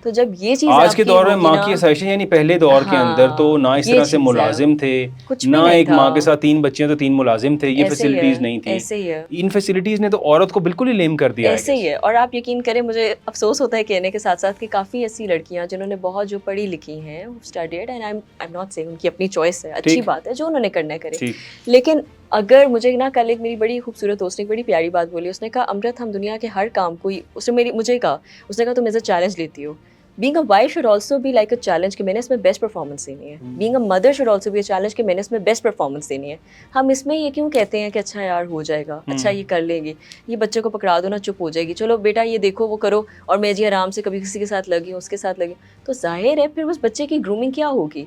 تو جب یہ چیز آج کے دور میں ماں کی آسائشیں, یعنی پہلے دور کے اندر تو نہ اس طرح سے ملازم تھے, نہ ایک ماں کے ساتھ 3 بچیاں تو 3 ملازم تھے, یہ فیسلٹیز نہیں تھی. ان فیسلٹیز نے تو عورت کو بالکل ہی لیم کر دیا. ایسے ہی ہے. اور آپ یقین کریں, مجھے افسوس ہوتا ہے کہنے کے ساتھ ساتھ کہ کافی ایسی لڑکیاں جنہوں نے بہت جو پڑھی لکھی ہیں, studied, and I am not saying, ان کی اپنی چوائس ہے, اچھی بات ہے, جو انہوں نے کرنا کرے. لیکن اگر مجھے نا کل ایک میری بڑی خوبصورت دوست نے ایک بڑی پیاری بات بولی, اس نے کہا امرت ہم دنیا کے ہر کام کو, اس نے مجھے کہا, اس نے کہا تم ایز اے چیلنج لیتی ہو, being a wife should also be like a challenge کہ میں نے اس میں بیسٹ پرفارمنس دینی ہے. being a mother should also be a challenge کہ میں نے اس میں بیسٹ پرفارمنس دینی ہے. ہم اس میں یہ کیوں کہتے ہیں کہ اچھا یار ہو جائے گا, اچھا یہ کر لیں گی, یہ بچے کو پکڑا دو نا چپ ہو جائے گی, چلو بیٹا یہ دیکھو وہ کرو, اور میں جی آرام سے کبھی کسی کے ساتھ لگی ہوں اس کے ساتھ لگی, تو ظاہر ہے پھر اس بچے کی گرومنگ کیا ہوگی.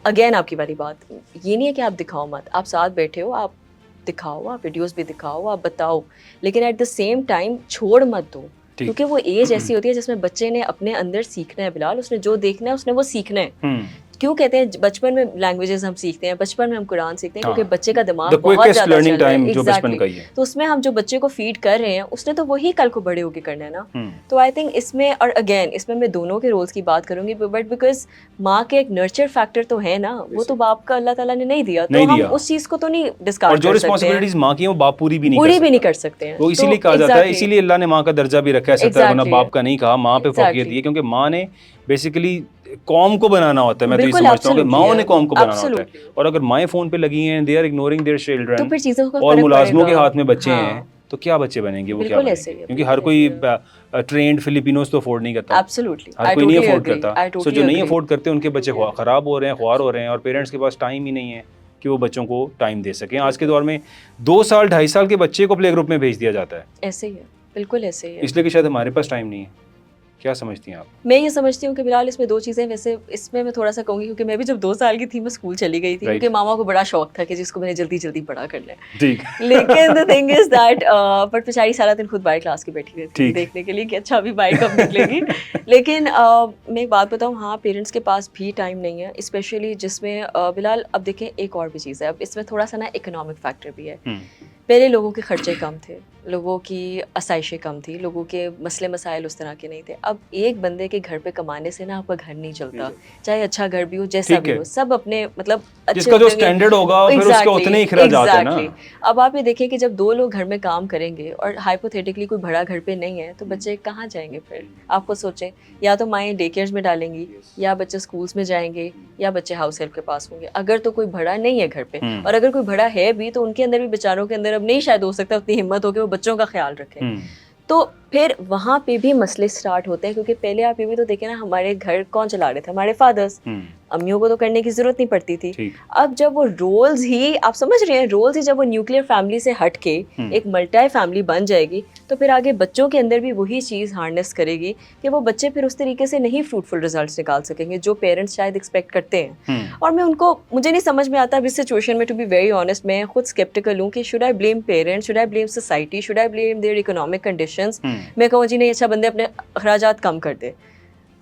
اگین آپ کی والی بات یہ نہیں ہے کہ آپ دکھاؤ مت, آپ ساتھ بیٹھے ہو, آپ دکھاؤ, آپ ویڈیوز بھی دکھاؤ, آپ بتاؤ, لیکن ایٹ دا سیم ٹائم چھوڑ مت دو, کیونکہ وہ ایج ایسی ہوتی ہے جس میں بچے نے اپنے اندر سیکھنا ہے. بلال اس نے جو دیکھنا ہے اس نے وہ سیکھنا ہے. کیوں کہتے ہیں بچپن میں لینگویجز ہم سیکھتے ہیں, بچپن میں ہم قرآن سیکھتے ہیں, کیونکہ بچے کا دماغ بہت زیادہ چل رہا ہے. ایگزیکٹلی, تو اس میں ہم جو بچے کو فیڈ کر رہے ہیں اس نے تو وہی کل کو بڑے ہو کے کرنا ہے نا. تو آئی تھنک اس میں, اور اگین اس میں دونوں کے رولس کی بات کروں گی, بٹ بیکاز ماں کے ایک نرچر فیکٹر تو ہے نا, وہ تو باپ کا اللہ تعالیٰ نے نہیں دیا, تو ہم اس چیز کو تو نہیں ڈسکارڈ کر سکتے. اور جو رسپانسبلٹیز ماں کی ہیں وہ باپ پوری بھی نہیں کر سکتے ہیں. وہ اسی لیے کہا جاتا ہے, اسی لیے اللہ نے ماں کا درجہ بھی رکھا ہے 70 باپ کا نہیں کہا, ماں پہ فوقیت دی ہے, کیونکہ ماں نے بیسیکلی قوم کو بنانا ہوتا ہے. میں تو یہ سمجھتا ہوں کہ ماؤں نے قوم کو بنانا ہوتا ہے, اور اگر مائیں فون پہ لگی ہیں, they are ignoring their children, اور ملازموں کے ہاتھ میں بچے ہیں, تو کیا بچے بنیں گے, وہ کیا بنیں گے, کیونکہ ہر کوئی ٹرینڈ فلپینوز تو افورڈ نہیں کرتا, ہر کوئی نہیں افورڈ کرتا. سو جو نہیں افورڈ کرتے ان کے بچے خراب ہو رہے ہیں, خوار ہو رہے ہیں, اور پیرنٹس کے پاس ٹائم ہی نہیں ہے کہ وہ بچوں کو ٹائم دے سکیں. آج کے دور میں 2 سال 2.5 سال کے بچے کو پلے گروپ میں بھیج دیا جاتا ہے. ایسے ہی ہے, بالکل ایسے ہی ہے, اس لیے کہ شاید ہمارے پاس ٹائم نہیں ہے. کیا سمجھتی ہیں آپ؟ میں یہ سمجھتی ہوں کہ بلال اس میں 2 چیزیں, ویسے اس میں تھوڑا سا کہوں گی کیونکہ میں بھی جب 2 سال کی تھی میں اسکول چلی گئی تھی, کیونکہ ماما کو بڑا شوق تھا کہ جس کو میں نے جلدی جلدی بڑا کرنا ہے. ٹھیک, لیکن the thing is that but بیچاری سارا دن خود بائی کلاس کی بیٹھی رہتی تھی دیکھنے کے لیے کہ اچھا ابھی بائی کب نکلے گی. لیکن میں ایک بات بتاؤں, ہاں پیرنٹس کے پاس بھی ٹائم نہیں ہے, اسپیشلی جس میں بلال اب دیکھیں ایک اور بھی چیز ہے, اب اس میں تھوڑا سا نا اکنامک فیکٹر بھی ہے. پہلے لوگوں کے خرچے کم تھے, لوگوں کی آسائشیں کم تھی, لوگوں کے مسئلے مسائل اس طرح کے نہیں تھے. اب ایک بندے کے گھر پہ کمانے سے نا آپ کا گھر نہیں چلتا, چاہے اچھا گھر بھی ہو, جیسا بھی ہو, سب اپنے مطلب جس کا جو اسٹینڈرڈ ہوگا پھر اس کے اتنے ہی اخراجات ہیں نا. اب آپ یہ دیکھیں کہ جب 2 لوگ گھر میں کام کریں گے اور ہائپوتھیٹکلی کوئی بڑا گھر پہ نہیں ہے, تو بچے کہاں جائیں گے پھر؟ آپ کو سوچیں, یا تو مائیں ڈے کیئرز میں ڈالیں گی, یا بچے اسکولس میں جائیں گے, یا بچے ہاؤس ہیلپ کے پاس ہوں گے. اگر تو کوئی بڑا نہیں ہے گھر پہ, اور اگر کوئی بڑا ہے بھی تو ان کے اندر بھی بیچاروں کے اندر اب نہیں شاید ہو سکتا اتنی ہمت ہو کہ وہ بچوں کا خیال رکھیں. تو پھر وہاں پہ بھی مسئلے اسٹارٹ ہوتے ہیں, کیونکہ پہلے آپ یہ بھی تو دیکھیں نا, ہمارے گھر کون چلا رہے تھے, ہمارے فادرس, امیوں کو تو کرنے کی ضرورت نہیں پڑتی تھی. اب جب وہ رولز ہی, آپ سمجھ رہے ہیں, رولز ہی جب وہ نیوکلیر فیملی سے ہٹ کے ایک ملٹی فیملی بن جائے گی, تو پھر آگے بچوں کے اندر بھی وہی چیز ہارنس کرے گی کہ وہ بچے پھر اس طریقے سے نہیں فروٹفل ریزلٹس نکال سکیں گے جو پیرنٹس شاید ایکسپیکٹ کرتے ہیں. اور میں ان کو, مجھے نہیں سمجھ میں آتا اب اس سچویشن میں, ٹو بی ویری آنیسٹ, میں خود اسکیپٹیکل ہوں کہ should I blame parents, should I blame society, should I blame their economic conditions. میں کہوں جی نہیں, اچھا بندے اپنے اخراجات کم کر دیں,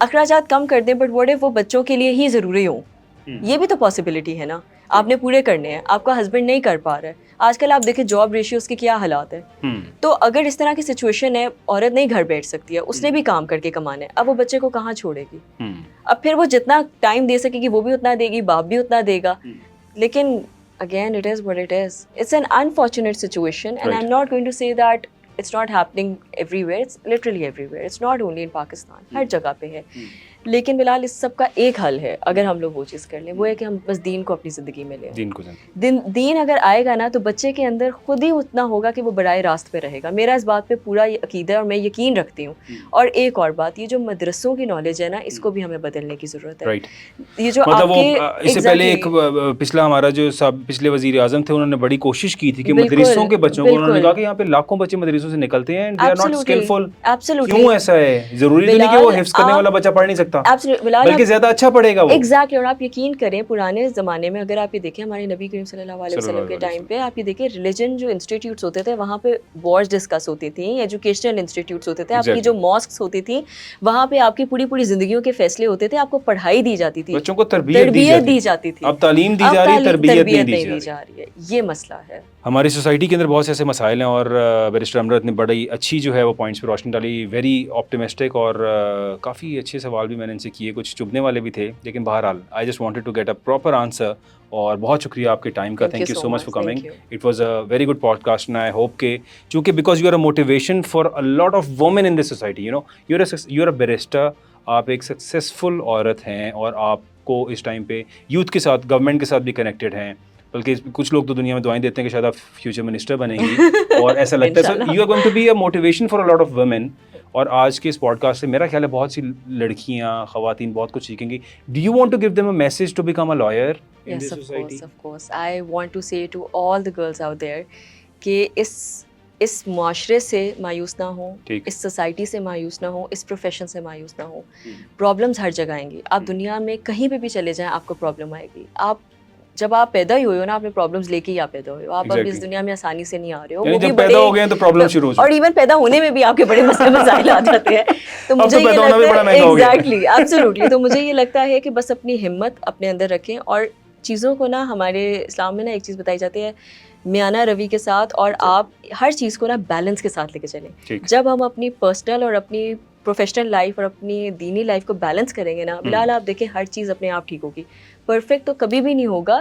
اخراجات کم کر دیں, بٹ واٹ اف وہ بچوں کے لیے ہی ضروری ہوں؟ یہ بھی تو پاسبلٹی ہے نا, آپ نے پورے کرنے ہیں, آپ کا ہسبینڈ نہیں کر پا رہا ہے. آج کل آپ دیکھیں جاب ریشیوز کے کیا حالات ہیں. تو اگر اس طرح کی سچویشن ہے, عورت نہیں گھر بیٹھ سکتی ہے, اس نے بھی کام کر کے کمانا ہے, اب وہ بچے کو کہاں چھوڑے گی؟ اب پھر وہ جتنا ٹائم دے سکے گی وہ بھی اتنا دے گی, باپ بھی اتنا دے گا. لیکن again it is what it is. It's an unfortunate situation, and I'm not going to say that it's not happening everywhere. It's literally everywhere. It's not only in Pakistan. ہر جگہ پہ ہے. لیکن بلال اس سب کا ایک حل ہے, اگر ہم لوگ وہ چیز کر لیں, وہ ہے کہ ہم بس دین کو اپنی زندگی میں لیں. دین اگر آئے گا نا, تو بچے کے اندر خود ہی اتنا ہوگا کہ وہ براہ راست پہ رہے گا. میرا اس بات پہ پورا عقیدہ ہے, اور میں یقین رکھتی ہوں. اور ایک اور بات, یہ جو مدرسوں کی نالج ہے نا, اس کو بھی ہمیں بدلنے کی ضرورت ہے. یہ جو مطلب وہ اس سے پہلے ایک پچھلا ہمارا جو پچھلے وزیر اعظم تھے, انہوں نے بڑی کوشش کی تھی کہ مدرسوں کے بچوں کو, انہوں نے کہا کہ یہاں پہ لاکھوں بچے مدرسوں سے نکلتے ہیں, they are not skillful. کیوں ایسا ہے؟ ضروری تو نہیں کہ وہ حفظ کرنے والا بچہ پڑھ نہیں سکتا, بلکہ زیادہ اچھا پڑھے گا وہ. ایگزیکٹلی. اور آپ یقین کریں, پرانے زمانے میں اگر آپ یہ دیکھیں, ہمارے نبی کریم صلی اللہ علیہ وسلم کے ٹائم پہ آپ یہ دیکھیں, ریلیجن جو انسٹیٹیوٹس ہوتے تھے وہاں پہ وارز ڈسکس ہوتی تھیں, ایجوکیشنل انسٹیٹیوٹس ہوتے تھے, آپ کی جو ماسکس ہوتی تھیں وہاں پہ آپ کی پوری زندگیوں کے فیصلے ہوتے تھے, آپ کو پڑھائی دی جاتی تھی, بچوں کو تربیت دی جاتی تھی. اب تعلیم دی جا رہی ہے, تربیت نہیں دی جا رہی ہے. یہ مسئلہ ہے. ہماری سوسائٹی کے اندر بہت سے ایسے مسائل ہیں, اور بیرسٹر امرت نے بڑی اچھی جو ہے وہ پوائنٹس پہ روشنی ڈالی, ویری آپٹیمسٹک, اور کافی اچھے سوال بھی میں نے ان سے کیے, کچھ چبھنے والے بھی تھے, لیکن بہرحال I just wanted to get a proper answer. اور بہت شکریہ آپ کے ٹائم کا, thank you so much for coming. It was a very good podcast, and I hope کہ چونکہ because you are a motivation for a lot of women in this society, you are a barrister, آپ ایک سکسیزفل عورت ہیں, اور آپ کو اس ٹائم پہ یوتھ کے ساتھ, گورنمنٹ کے ساتھ بھی کنیکٹیڈ ہیں, بلکہ کچھ لوگ تو دنیا میں دعائیں دیتے ہیں کہ شاید آپ فیوچر منسٹر بنیں گی, اور ایسا لگتا ہے. So you are going to be a motivation for a lot of women. اور آج کے اس پوڈ کاسٹ سے میرا خیال ہے بہت سی لڑکیاں خواتین بہت کچھ سیکھیں گی. Do you want to give them a message to become a lawyer in Yes, this of society? course, of course. I want to say to all the girls out there کہ اس معاشرے سے مایوس نہ ہوں, اس سوسائٹی سے مایوس نہ ہوں, اس پروفیشن سے مایوس نہ ہوں. پرابلمس ہر جگہ آئیں گی. آپ دنیا میں کہیں پہ بھی چلے جائیں آپ کو پرابلم آئے گی. آپ جب آپ پیدا ہی ہوئے ہو نا, آپ نے پرابلمس لے کے ہی آپ پیدا ہوئے ہو. آپ اب اس دنیا میں آسانی سے نہیں آ رہے ہو. وہ بھی جب پیدا ہو گئے تو پرابلم شروع ہو اور ایون پیدا ہونے میں بھی آپ کے بڑے مسائل آ جاتے ہیں. تو مجھے یہ لگتا ہے ایگزیکٹلی ایبسلیوٹلی, تو مجھے یہ لگتا ہے کہ بس اپنی ہمت اپنے اندر رکھیں, اور چیزوں کو نا, ہمارے اسلام میں نا ایک چیز بتائی جاتی ہے میانہ روی کے ساتھ, اور آپ ہر چیز کو نا بیلنس کے ساتھ لے کے چلیں. جب ہم اپنی پرسنل اور اپنی پروفیشنل لائف اور اپنی دینی لائف کو بیلنس کریں گے نا بلال, آپ دیکھیں ہر چیز اپنے آپ ٹھیک ہوگی. پرفیکٹ تو کبھی بھی نہیں ہوگا,